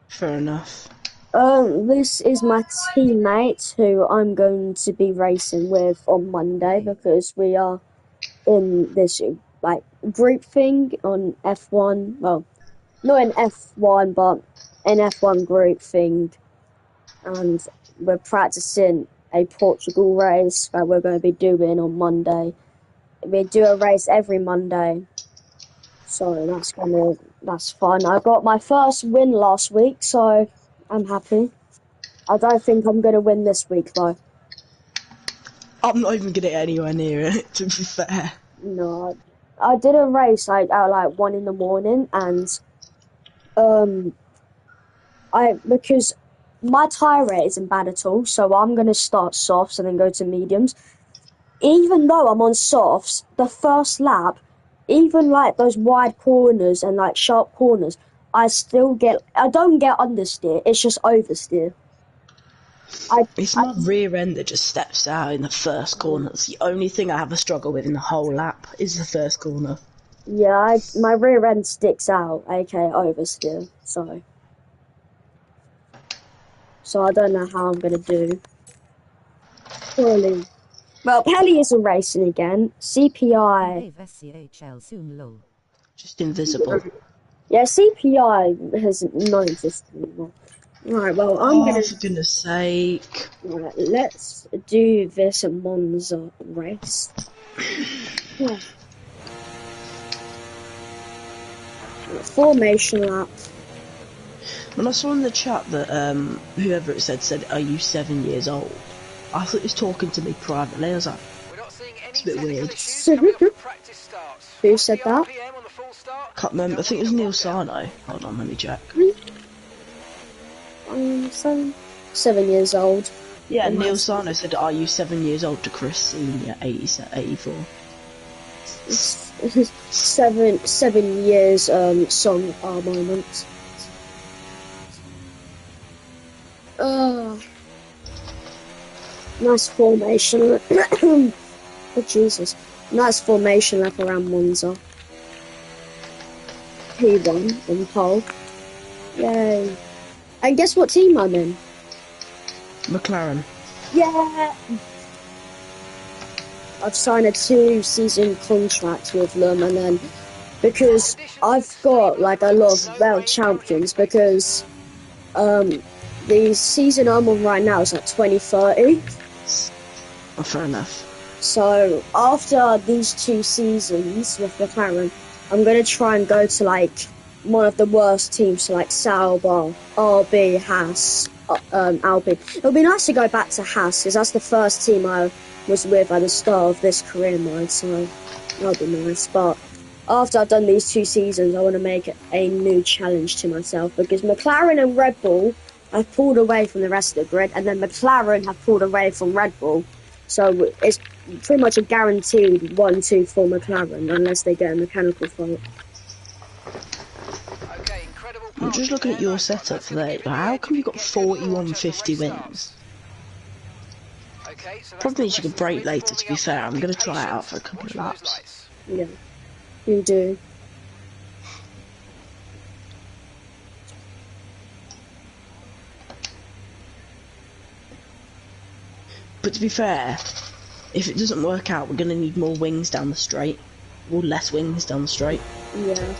S9: Fair enough.
S4: This is my teammate who I'm going to be racing with on Monday because we are in this group thing on F1. Well, not in F1, but an F1 group thing, and we're practicing a Portugal race that we're going to be doing on Monday. We do a race every Monday, so that's fun. I got my first win last week, so I'm happy. I don't think I'm going to win this week though.
S9: I'm not even gonna get anywhere near it, to be fair.
S4: No, I did a race at 1 in the morning, and because my tyre rate isn't bad at all, so I'm gonna start softs and then go to mediums. Even though I'm on softs, the first lap, even those wide corners and sharp corners, I don't get understeer. It's just oversteer.
S9: It's my rear end that just steps out in the first corner. That's the only thing I have a struggle with in the whole lap, is the first corner.
S4: Yeah, my rear end sticks out, aka oversteer. So I don't know how I'm gonna do. Surely Well, Pelly isn't racing again. CPI.
S5: Dave SCHL soon lol.
S9: Just invisible.
S4: Yeah, CPI has non-existent anymore. Right, well, I'm
S9: Oh,
S4: gonna...
S9: for goodness sake.
S4: Right, let's do this Monza race. Yeah. Formation lap.
S9: When I saw in the chat that whoever it said, "Are you 7 years old?" I thought he was talking to me privately. I was like,
S2: We're not seeing any
S9: it's a bit
S2: technical
S9: weird.
S2: issues coming off the practice starts.
S4: Who
S2: What's
S4: said
S2: the
S4: that?
S2: RPM on the full start?
S9: Can't remember. I think it was
S2: Don't
S9: Neil
S2: need a lockdown.
S9: Sarno. Hold on, let me check.
S4: I'm 7 years old.
S9: Yeah,
S4: And
S9: Neil
S4: that's-
S9: Sarno said, "Are you 7 years old?" to Chris Senior, 84.
S4: 7 years song our moment. Nice formation. Oh Jesus. Nice formation lap around Monza. P1 on pole. Yay. And guess what team I'm in?
S9: McLaren.
S4: Yeah. I've signed a 2-season contract with them, and then because I've got like a lot of world champions, because the season I'm on right now is like 2030.
S9: Oh, fair enough.
S4: So after these 2 seasons with McLaren, I'm gonna try and go to like one of the worst teams, so like Sauber, RB, Haas, Alpine. It'll be nice to go back to Haas because that's the first team I was with at the start of this career mode, so that'll be nice. But after I've done these 2 seasons, I want to make a new challenge to myself, because McLaren and Red Bull have pulled away from the rest of the grid, and then McLaren have pulled away from Red Bull. So it's pretty much a guaranteed 1-2 for McLaren, unless they get a mechanical fault.
S2: Okay, incredible
S9: I'm just looking at your setup for that. How come you got 4150 wins?
S2: Okay, so
S9: Probably you could break later, to be fair. I'm going to try it out for a couple of laps.
S4: Yeah, you do.
S9: But to be fair, if it doesn't work out, we're going to need more wings down the straight. Or less wings down the straight.
S4: Yeah.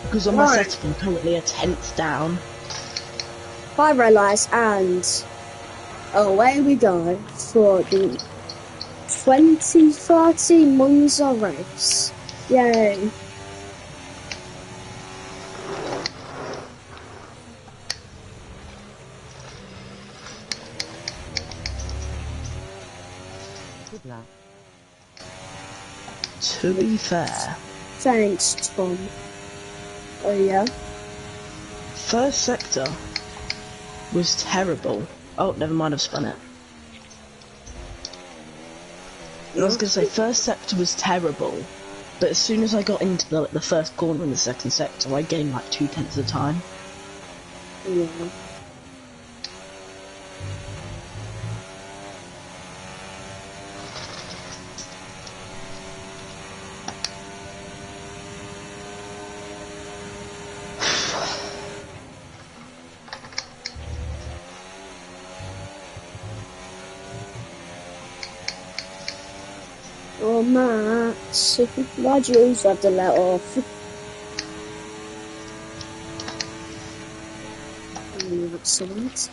S9: Because on my setup, I'm currently a 10th down.
S4: Pyro lights, and away we go for the 2030 Monza race. Yay.
S5: Good luck.
S9: To be fair,
S4: Thanks, Tom. Oh yeah?
S9: first sector was terrible. Oh, never mind, I've spun it. I was going to say, first sector was terrible, but as soon as I got into the first corner in the second sector, I gained like 0.2 of time.
S4: Yeah. Oh, Max, why'd you always have to let off? Excellent.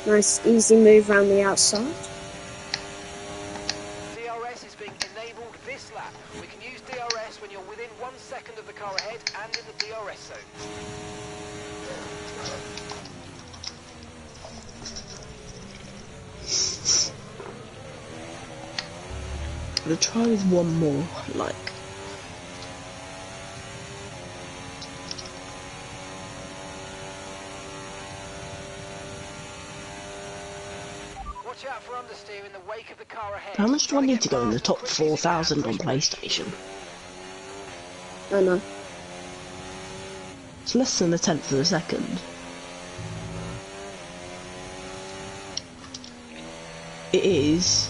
S4: Nice, easy move around the outside.
S2: DRS is being enabled this lap. We can use DRS when you're within 1 second of the car ahead and in the DRS zone.
S9: I'm going to try with one more, like...
S2: Watch out for understeer in the wake of the car ahead.
S9: How much do I
S2: Gotta
S9: need
S2: get
S9: to go in the
S2: past
S9: top
S2: as quickly as you can.
S9: 4,000 on PlayStation?
S4: Oh no.
S9: It's less than a tenth of a second. It is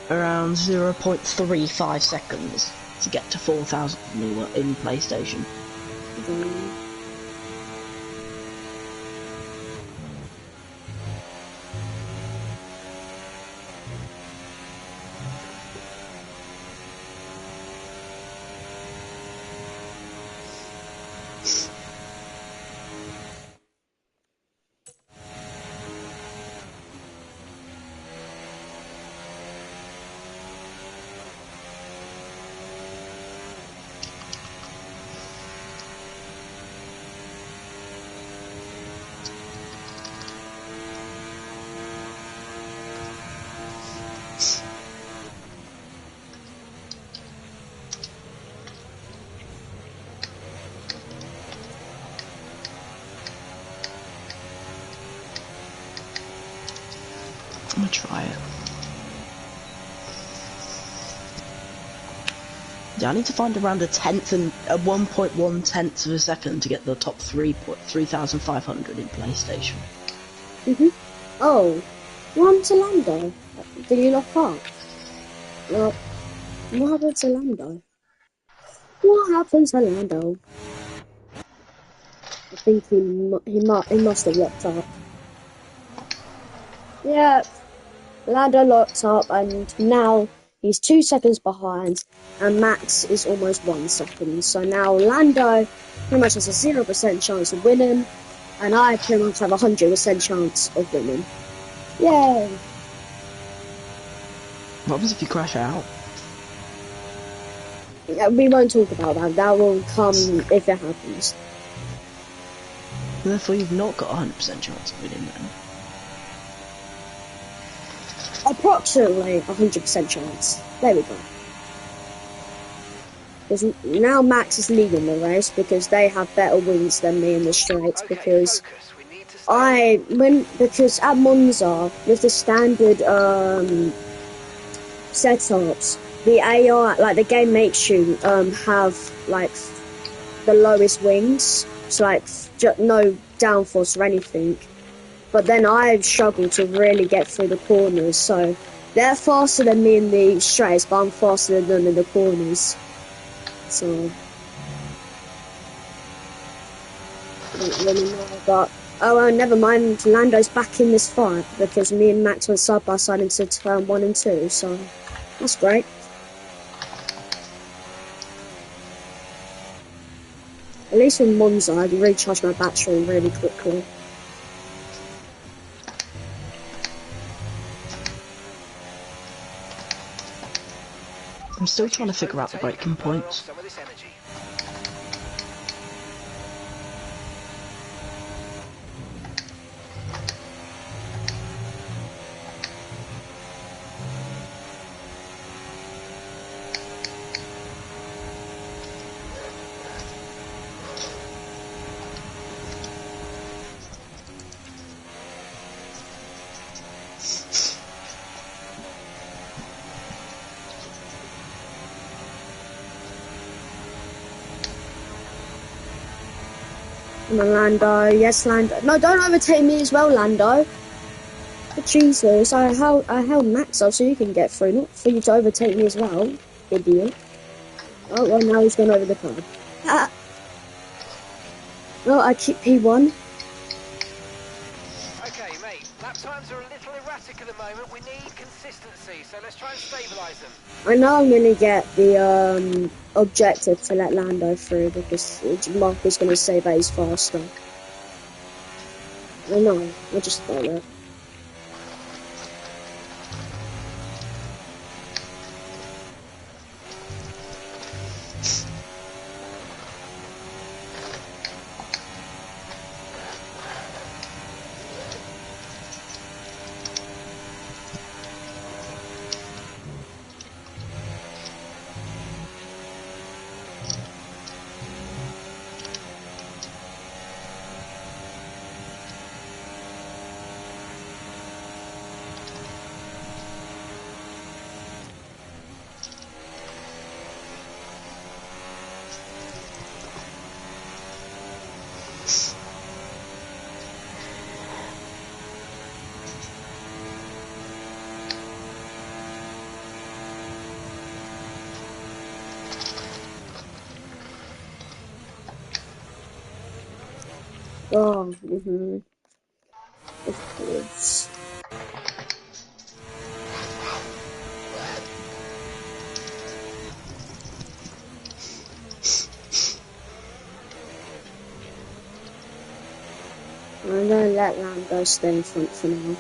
S9: around 0.35 seconds to get to 4,000 in PlayStation. gonna try it. Yeah, I need to find around a 1.1 tenths of a second to get the top 3,500 in PlayStation.
S4: Oh, what happened to Lando? Did he lock up? Well, what happened to Lando? What happened to Lando? I think he must have locked up. Yeah, Lando locked up, and now he's 2 seconds behind, and Max is almost 1 second. So now Lando pretty much has a 0% chance of winning, and I pretty much have a 100% chance of winning. Yay!
S9: What happens if you crash out?
S4: Yeah, we won't talk about that. That will come if it happens.
S9: Therefore, you've not got a 100% chance of winning then.
S4: Approximately 100% chance. There we go. Because now Max is leading the race because they have better wins than me in the straights. Because because at Monza with the standard setups, the AI, like the game makes you have like the lowest wings, so like no downforce or anything. But then I struggle to really get through the corners, so they're faster than me in the straights, but I'm faster than them in the corners. So I don't really know, but oh well, never mind. Lando's back in this fight because me and Max went side by side into turn 1 and 2, so that's great. At least in Monza, I can recharge my battery really quickly.
S9: I'm still trying to figure out the braking points.
S4: Come on, Lando. Yes, Lando. No, don't overtake me as well, Lando. But Jesus, I held Max up so you can get through, not for you to overtake me as well, idiot. Oh, well, now he's gone over the car. Ah. Well, I keep P1.
S2: Okay, mate, lap times are a little erratic at the moment. We need consistency, so let's try and stabilise them.
S4: I know I'm going to get the objective to let Lando through because Mark is going to say that he's faster. I know, I just thought that. Oh, of course. I'm gonna let Lando stay in front for now.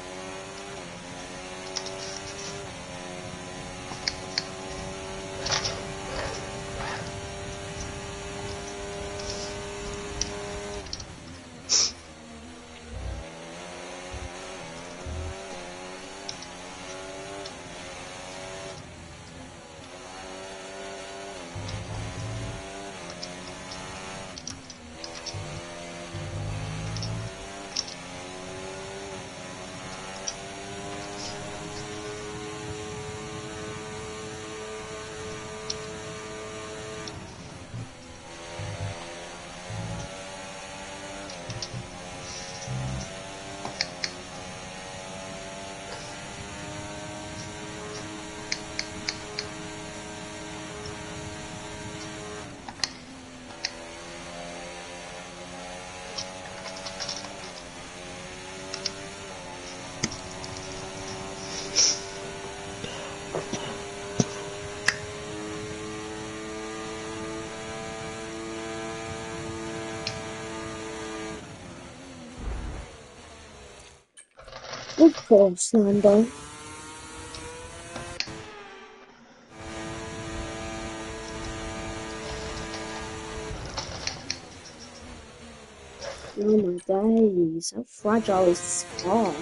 S4: Of course, Lando. Oh my days, how fragile is this car?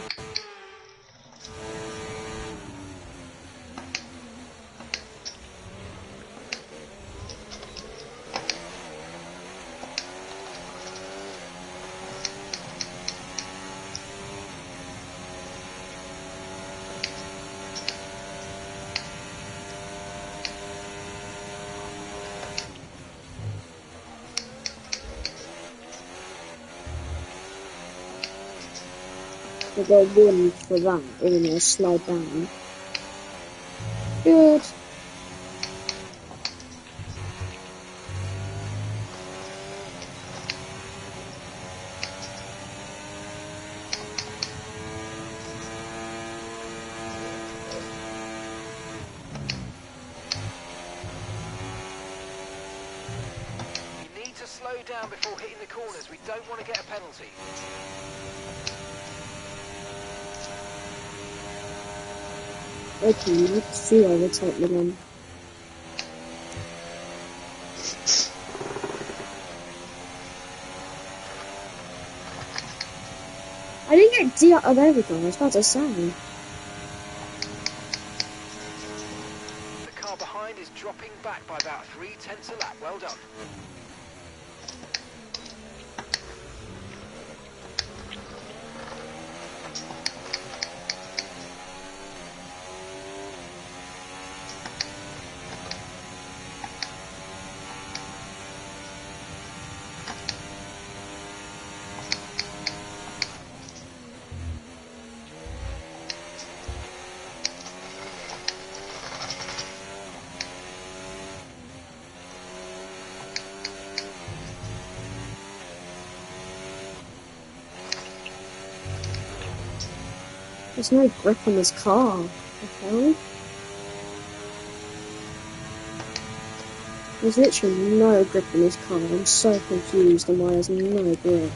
S4: They got one for that, even though slide down. Good.
S2: You need to slow down before hitting the corners. We don't want to get a penalty.
S4: Okay, let's see overtake me then. I didn't get D. Oh, there we go. I was about to say.
S2: The car behind is dropping back by about 3/10 a lap. Well done.
S4: There's no grip on this car. The hell? There's literally no grip on this car. I'm so confused on why there's no grip.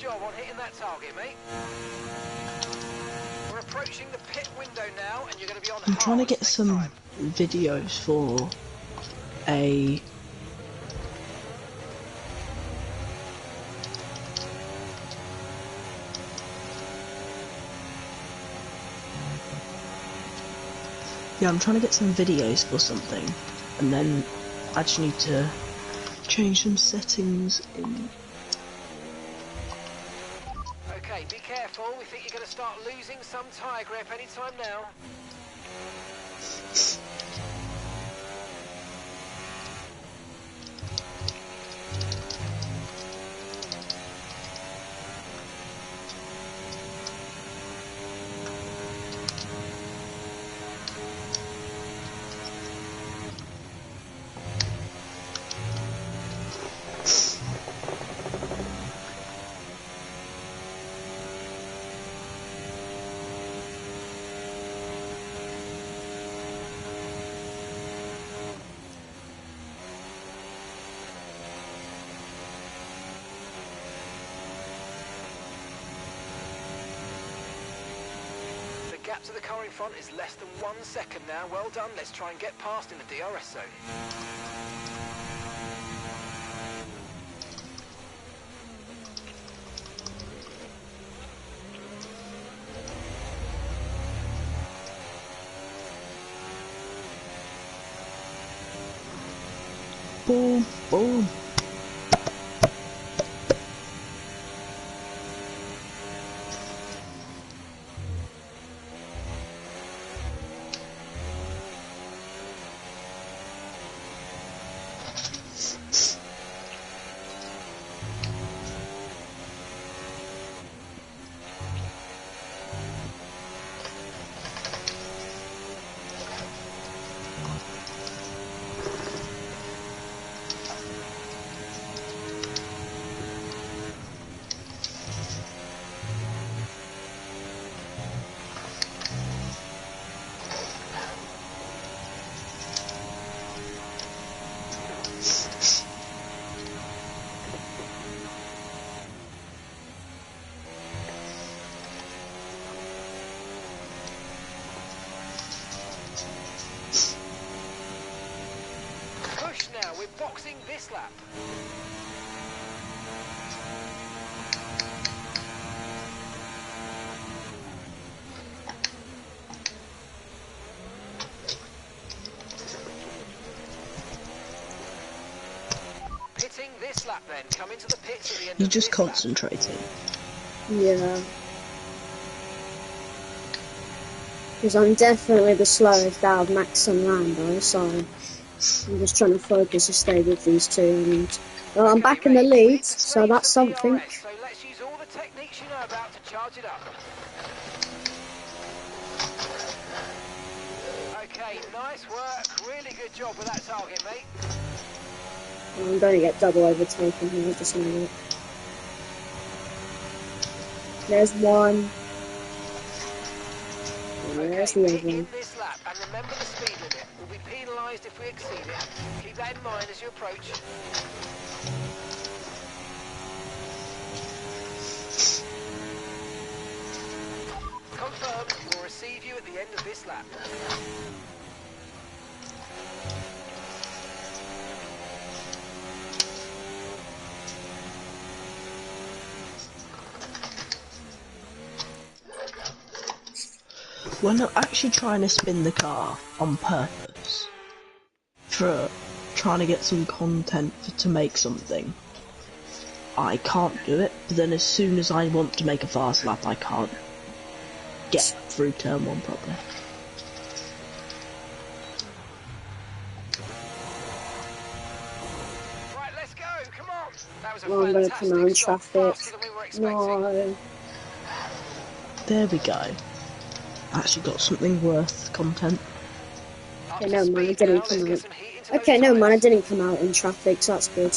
S2: job on hitting that target, mate. We're approaching the pit window now, and you're going to be on
S9: I'm trying to
S2: hards
S9: get
S2: next
S9: some
S2: time.
S9: videos for a I'm trying to get some videos for something, and then I just need to change some settings in.
S2: Okay, be careful. We think you're going to start losing some tyre grip anytime now. gap to the car in front is less than 1 second now. Well done. Let's try and get past in the DRS zone.
S9: Boom, boom.
S2: Push now, we're boxing this lap. Pitting this lap then, come into the pits at the end
S9: You're
S2: of
S9: just
S2: this lap.
S9: concentrating.
S4: Yeah. Because I'm definitely the slowest out of Max and Lando, so I'm just trying to focus to stay with these two. And well, I'm back in the lead, so that's something.
S2: So let's use all the techniques you know about to charge it up. Okay, nice work. Really good job with that target, mate.
S4: I'm going to get double overtaken here, I just know it. There's one. And there's the other
S2: Hit in
S4: one.
S2: this lap, and remember the speed limit. We'll be penalised if we exceed it. Keep that in mind as you approach. Confirmed, we'll receive you at the end of this lap.
S9: We're not actually trying to spin the car on purpose for trying to get some content to make something. I can't do it, but then as soon as I want to make a fast lap, I can't get through turn one properly.
S2: Right, let's go, come on. That was a
S4: Oh, I'm going to come out in
S2: fantastic stop,
S4: traffic.
S2: faster than we were expecting.
S4: No.
S9: There we go. Actually got something worth content.
S4: Okay, no mind, I didn't come out. Okay, no mind, I didn't come out in traffic, so that's good.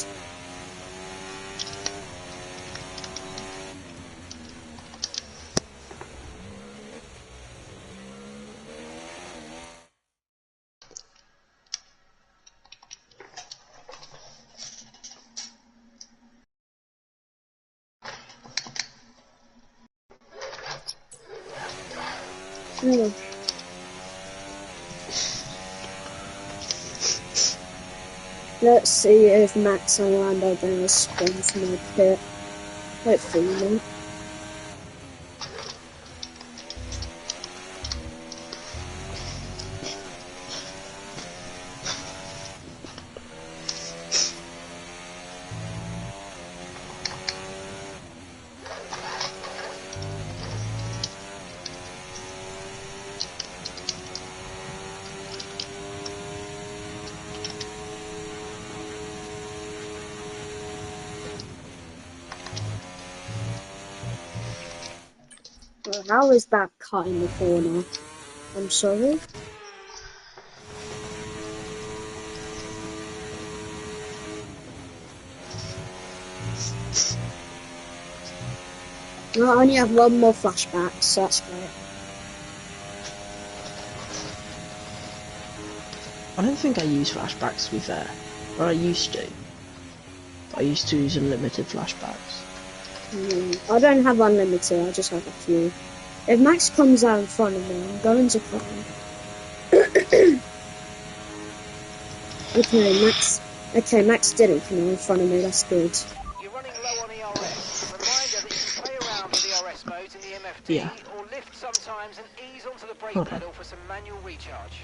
S4: Oh. Let's see if Max and Lando are going to spin from my pit. Hopefully not. How is that cut in the corner? I'm sorry. No, I only have one more flashback, so that's great.
S9: I don't think I use flashbacks, to be fair. Or I used to. I used to use unlimited flashbacks.
S4: I don't have unlimited, I just have a few. If Max comes out in front of me, I'm going to cry. Okay, Max didn't come out in front of me, that's good.
S2: You're running low on ERS. Reminder that you can play around with ERS modes in the MFD
S9: Yeah.
S2: or lift sometimes and ease onto the brake
S9: Hold on.
S2: pedal for some manual recharge.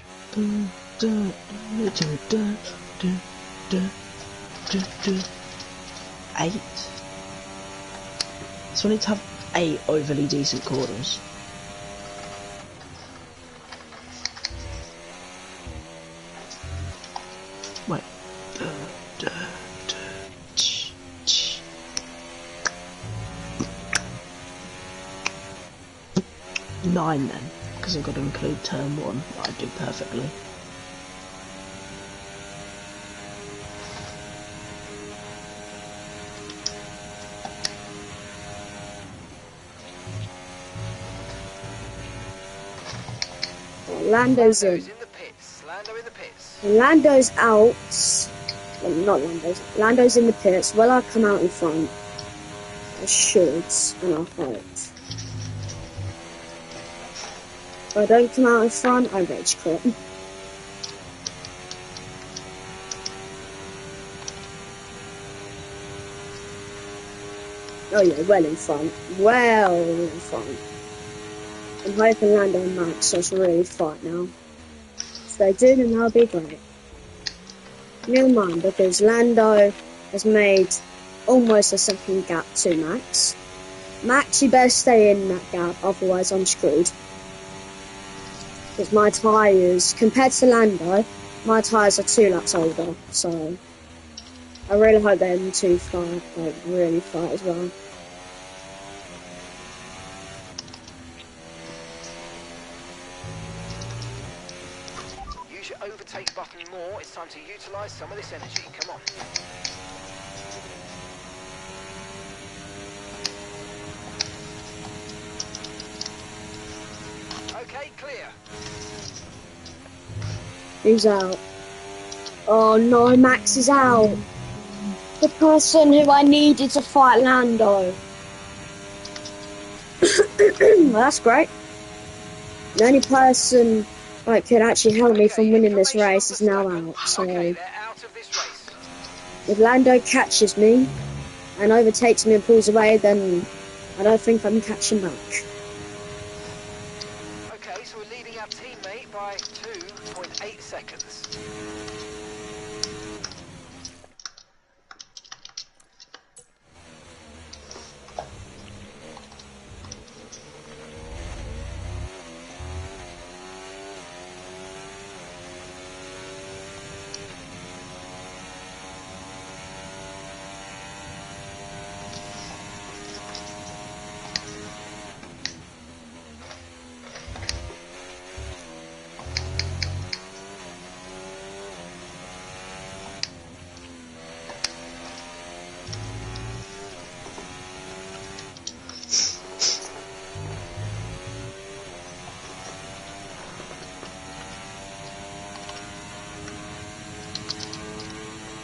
S9: Eight. So I need to have 8 overly decent corners. Wait. 9 then, because I've got to include turn 1 that I do perfectly.
S4: Lando's in.
S2: in the pits. Lando in the pits.
S4: Lando's out. Well, not Lando's. Lando's in the pits. Will I come out in front? I should, and I hope. If I don't come out in front, I rage quit. Oh yeah, well in front. Well in front. I'm hoping Lando and Max just really fight now. If they do, then that'll be great. Never mind, because Lando has made almost a second gap to Max. Max, you better stay in that gap, otherwise I'm screwed. Because my tyres, compared to Lando, my tyres are 2 laps older, so I really hope them two fight, like, really fight as well.
S2: Use your overtake button more. It's time to utilise some of this energy. Come on. Okay, clear.
S4: Who's out? Oh no, Max is out. The person who I needed to fight Lando. Well, that's great. The only person that could actually help me from winning this race is now out. So
S2: Okay, they're out of this race.
S4: if Lando catches me and overtakes me and pulls away, then I don't think I'm catching back.
S2: Okay, so we're leading our teammate by 2.8 seconds.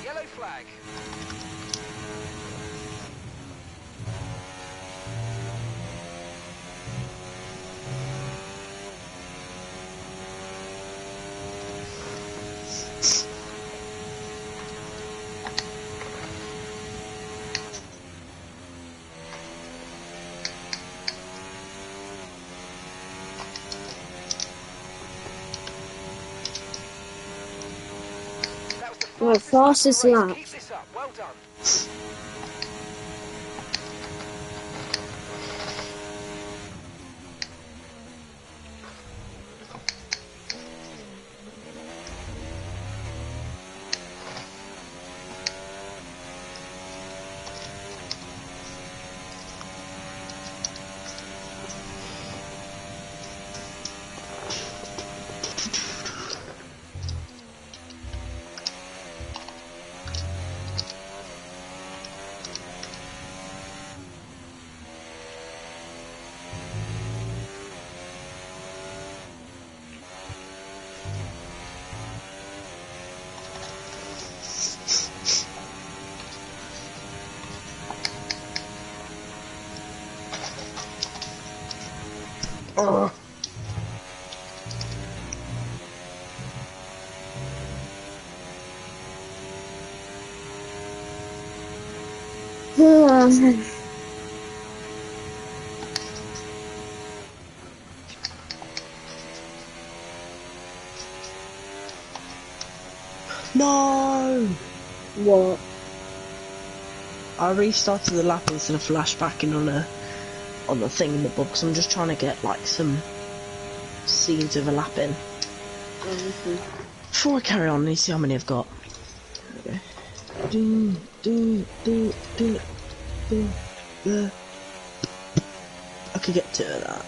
S2: Yellow flag. That was the
S4: Right, fastest
S2: of the race.
S4: lap.
S2: Keep this up. Well done.
S9: Oh. No!
S4: What?
S9: I restarted the lap instead of flashbacking on the thing in the book, because I'm just trying to get like some scenes overlapping. Before I carry on, let me see how many I've got. Okay. I could get 2 of that.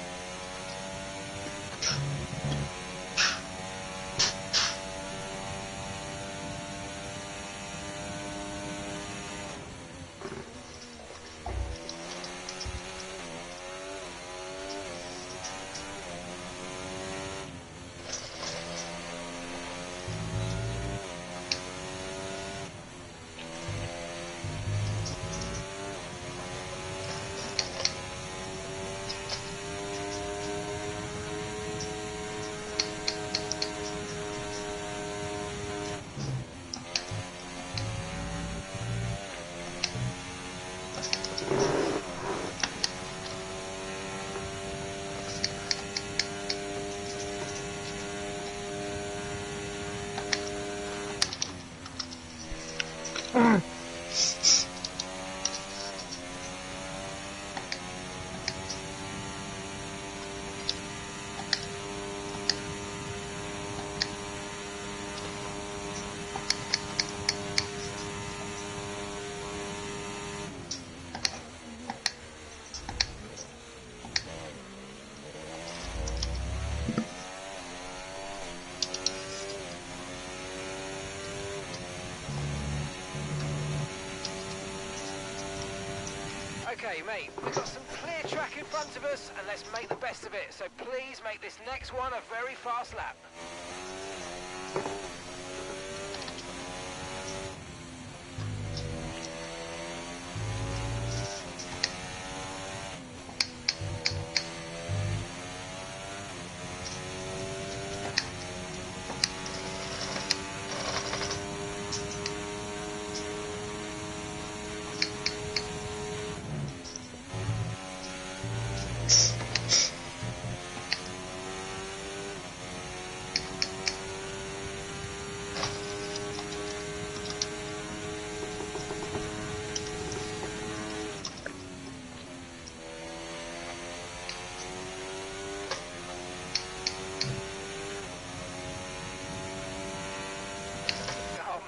S2: Okay, mate, we've got some clear track in front of us, and let's make the best of it. So please make this next one a very fast lap.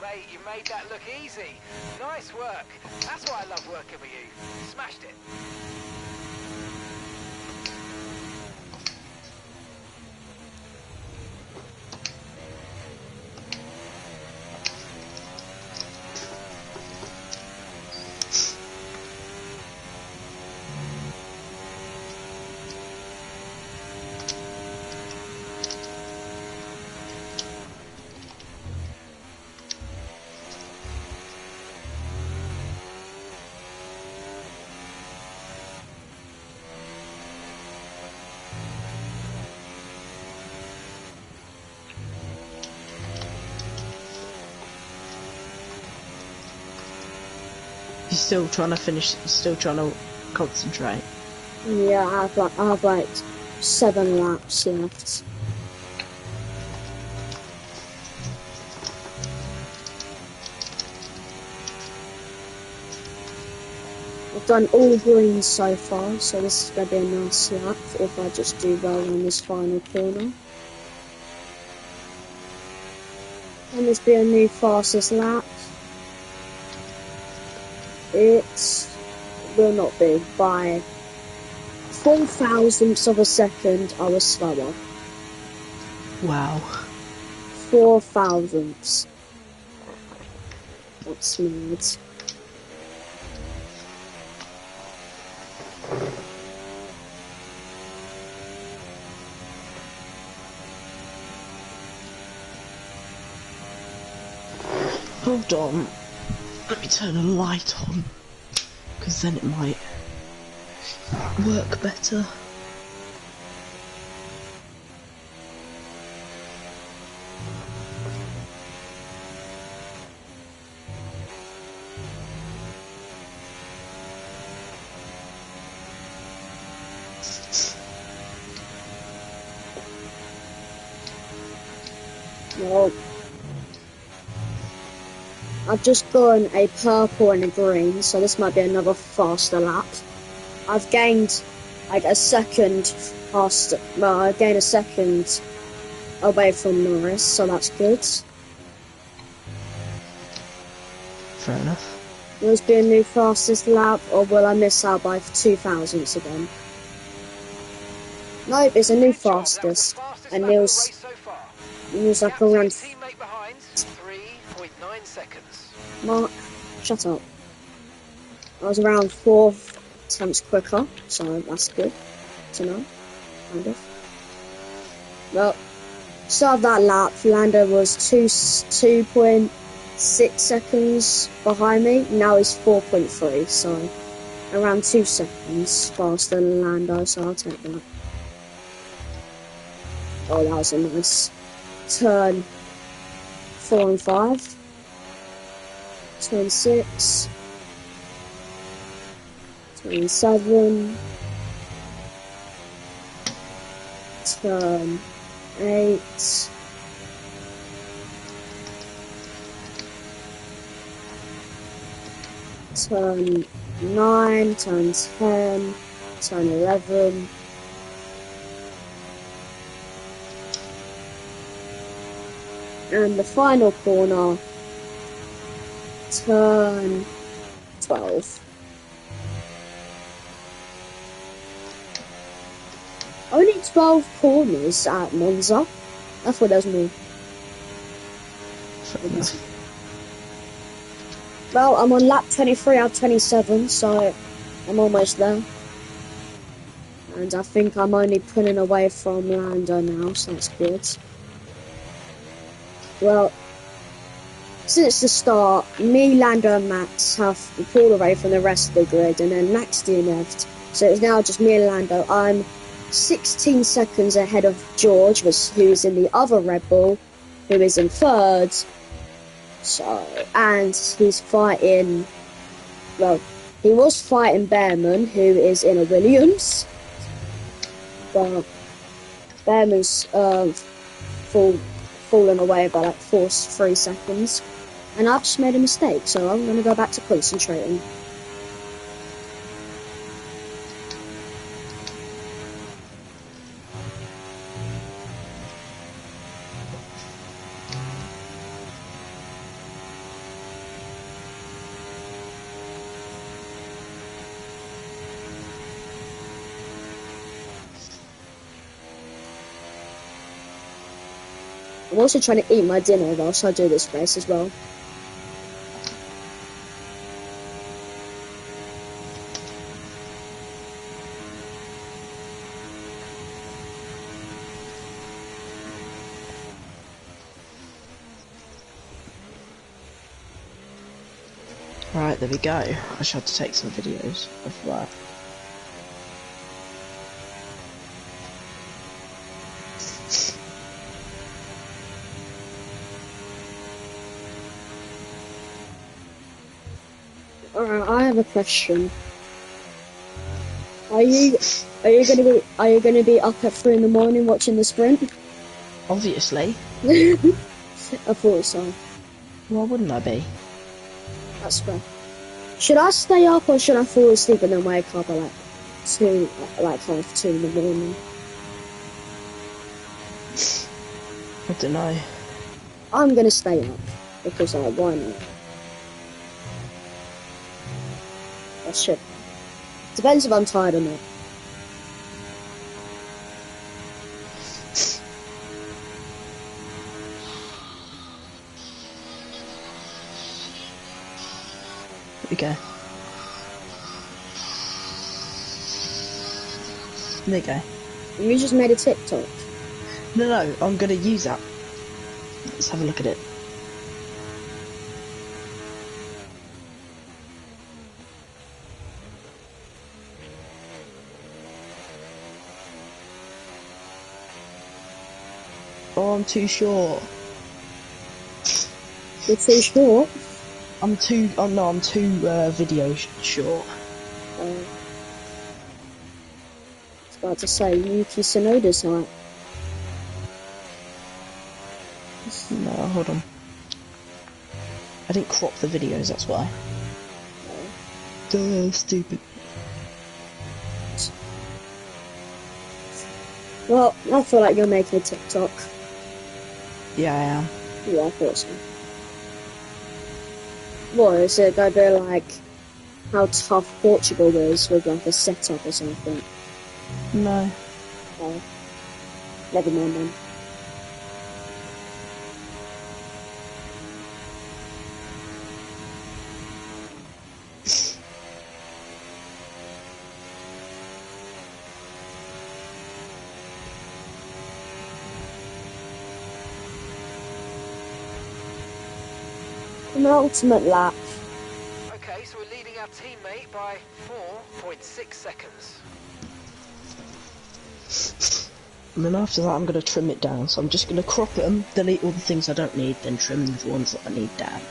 S2: Mate, you made that look easy. Nice work. That's why I love working with you. Smashed it.
S9: You're still trying to finish, still trying to concentrate.
S4: Yeah, I have like 7 laps left. I've done all greens so far, so this is going to be a nice lap if I just do well on this final corner. And this be a new fastest lap. It will not be. By 4 thousandths of a second, I was slower.
S9: Wow.
S4: 4 thousandths. That's mad.
S9: Hold on. Let me turn a light on, because then it might work better.
S4: Well, I've just gone a purple and a green, so this might be another faster lap. I've gained like a second faster. Well, I gained a second away from Norris, so that's good.
S9: Fair enough.
S4: Will this be a new fastest lap, or will I miss out by 2 thousandths again? Nope, it's a new
S2: Good job. That was the
S4: fastest,
S2: fastest
S4: and
S2: lap of the
S4: Neil's
S2: race so far.
S4: like
S2: Gap to
S4: around.
S2: his teammate behind, 3.9 seconds.
S4: Mark, shut up. I was around 4 tenths quicker, so that's good to know, kind of. Well, start of that lap, Lando was 2.6 seconds behind me. Now he's 4.3, so around 2 seconds faster than Lando, so I'll take that. Oh, that was a nice turn. 4 and 5. Turn 6. Turn 7. Turn 8. Turn 9. Turn 10. Turn 11. And the final corner, turn 12. Only 12 corners at Monza. I thought there was more. Well, I'm on lap 23 out of 27, so I'm almost there. And I think I'm only pulling away from Lando now, so that's good. Well, since the start, me, Lando and Max have pulled away from the rest of the grid, and then Max DNF'd. So it's now just me and Lando. I'm 16 seconds ahead of George, who is in the other Red Bull, who is in third. So, and he's fighting, well, he was fighting Behrman, who is in a Williams. But Behrman's fallen away by like 3 seconds. And I've just made a mistake, so I'm going to go back to concentrating. I'm also trying to eat my dinner whilst I do this race as well.
S9: Right, there we go. I should have to take some videos of that.
S4: Alright, I have a question. Are you gonna be up at 3 in the morning watching the sprint?
S9: Obviously.
S4: I thought so.
S9: Why wouldn't I be?
S4: That's fair. Should I stay up or should I fall asleep and then wake up at like 2 in the morning?
S9: I don't know.
S4: I'm gonna stay up because why not? That shit. Depends if I'm tired or not.
S9: There we go. There you go.
S4: You just made a TikTok.
S9: No, I'm gonna use that. Let's have a look at it. Oh, I'm too short.
S4: You're too short.
S9: I'm too video short.
S4: About to say Yuki Tsunoda's height.
S9: No, hold on. I didn't crop the videos, that's why. Duh, stupid.
S4: Well, I feel like you're making a TikTok.
S9: Yeah, I am.
S4: Yeah, I thought so. What, is it gonna be like how tough Portugal is with like a setup or something?
S9: No.
S4: Oh. Never mind then. An ultimate lap.
S2: Okay, so we're leading our teammate by 4.6 seconds.
S9: And then after that I'm going to trim it down, so I'm just going to crop them, delete all the things I don't need, then trim the ones that I need down.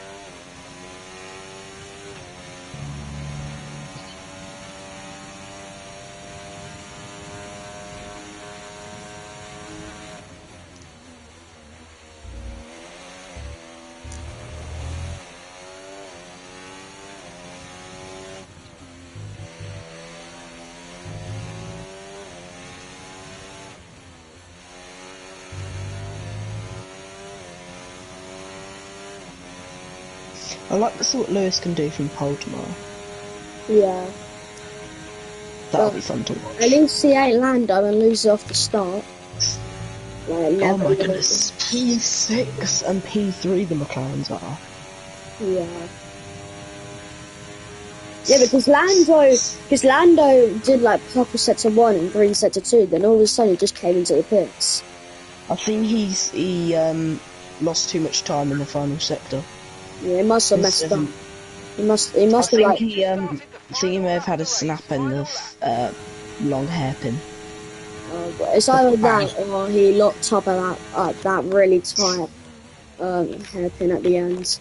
S9: I like to see what Lewis can do from pole tomorrow.
S4: Yeah.
S9: That'll be fun to watch.
S4: At least he ain't Lando and lose off the start. Like,
S9: Oh
S4: never
S9: my goodness, P6 and P3 the McLarens are.
S4: Yeah. Yeah, because Lando did like purple set to 1 and green set to 2, then all of a sudden he just came into the pits.
S9: I think he lost too much time in the final sector.
S4: Yeah, he must have messed up. He must have like...
S9: I think he may have had a snap in the long hairpin.
S4: It's either that or he locked up at that really tight hairpin at the end.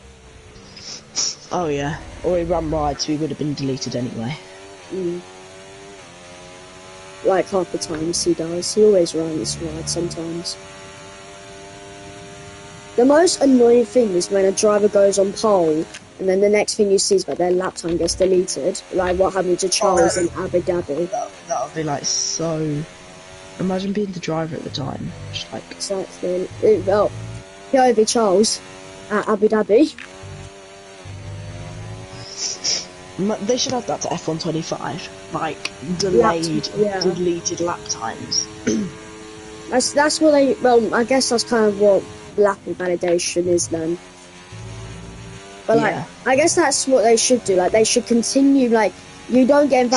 S9: Oh yeah, or he ran wide, so he would have been deleted anyway.
S4: Like half the times he does. He always runs wide sometimes. The most annoying thing is when a driver goes on pole and then the next thing you see is that their lap time gets deleted. Like what happened to Charles in Abu Dhabi.
S9: That would be like so... Imagine being the driver at the time. Just like...
S4: Exactly. Well, POV Charles at Abu Dhabi.
S9: They should add that to F125. Like, delayed, deleted lap times.
S4: That's what they... Well, I guess that's kind of what lap invalidation is then. But like, I guess that's what they should do. Like, they should continue, like, you don't get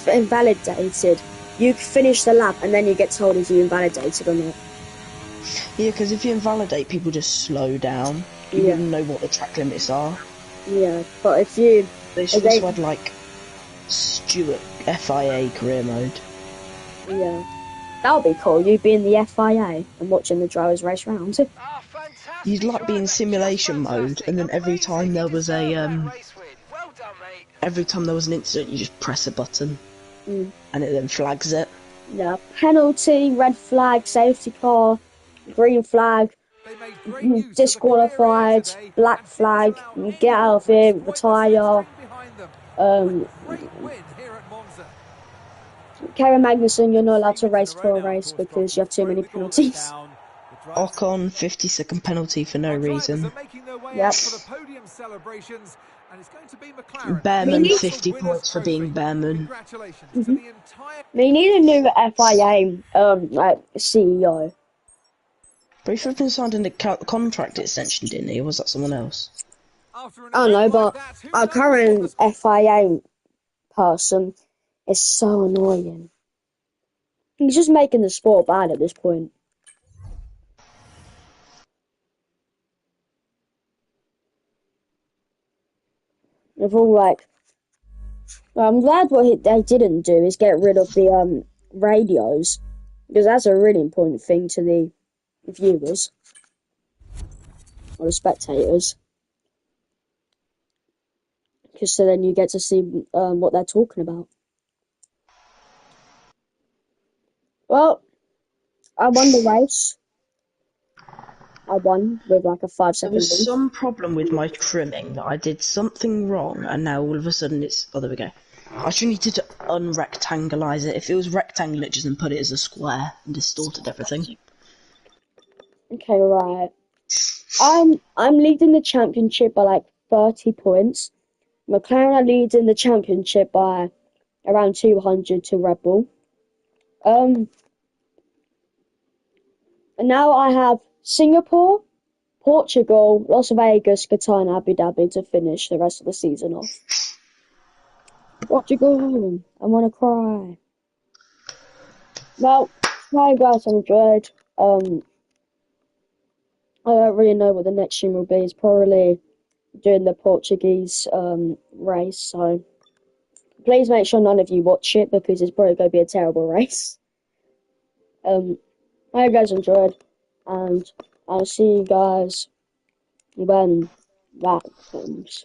S4: invalidated. You finish the lap and then you get told if you invalidated or not.
S9: Yeah, because if you invalidate, people just slow down. You wouldn't know what the track limits are.
S4: Yeah, but if you...
S9: They should also add, like, Stewart FIA career mode.
S4: Yeah. That would be cool. You'd be in the FIA and watching the drivers race round.
S9: You'd like be in simulation mode, and then every time there was a every time there was an incident, you just press a button, and it then flags it.
S4: Yeah. Penalty, red flag, safety car, green flag, disqualified, black flag, get out of here, retire. Karen Magnussen, you're not allowed to race for a race because you have too many penalties.
S9: Ocon, 50-second penalty for no reason.
S4: Yep.
S9: Behrman, 50 points for being Behrman.
S4: We need a new FIA CEO.
S9: But he flipping signed a contract extension, didn't he? Or was that someone else?
S4: I don't know, but our current FIA person is so annoying. He's just making the sport bad at this point. They've all like... Well, I'm glad what they didn't do is get rid of the radios, because that's a really important thing to the viewers or the spectators. Because so then you get to see what they're talking about. Well, I won the race. I won with like a 5 second
S9: There was
S4: lead.
S9: some problem with my trimming. I did something wrong, and now all of a sudden it's... Oh, there we go. I actually needed to unrectangulize it. If it was rectangular, just then put it as a square and distorted everything.
S4: Okay, right. I'm leading the championship by like 30 points. McLaren are leading the championship by around 200 to Red Bull. And now I have Singapore, Portugal, Las Vegas, Qatar, and Abu Dhabi to finish the rest of the season off. Portugal, I want to cry. Well, hi guys, I enjoyed. I don't really know what the next stream will be. It's probably doing the Portuguese race, so please make sure none of you watch it because it's probably going to be a terrible race. I hope you guys enjoyed, and I'll see you guys when that comes.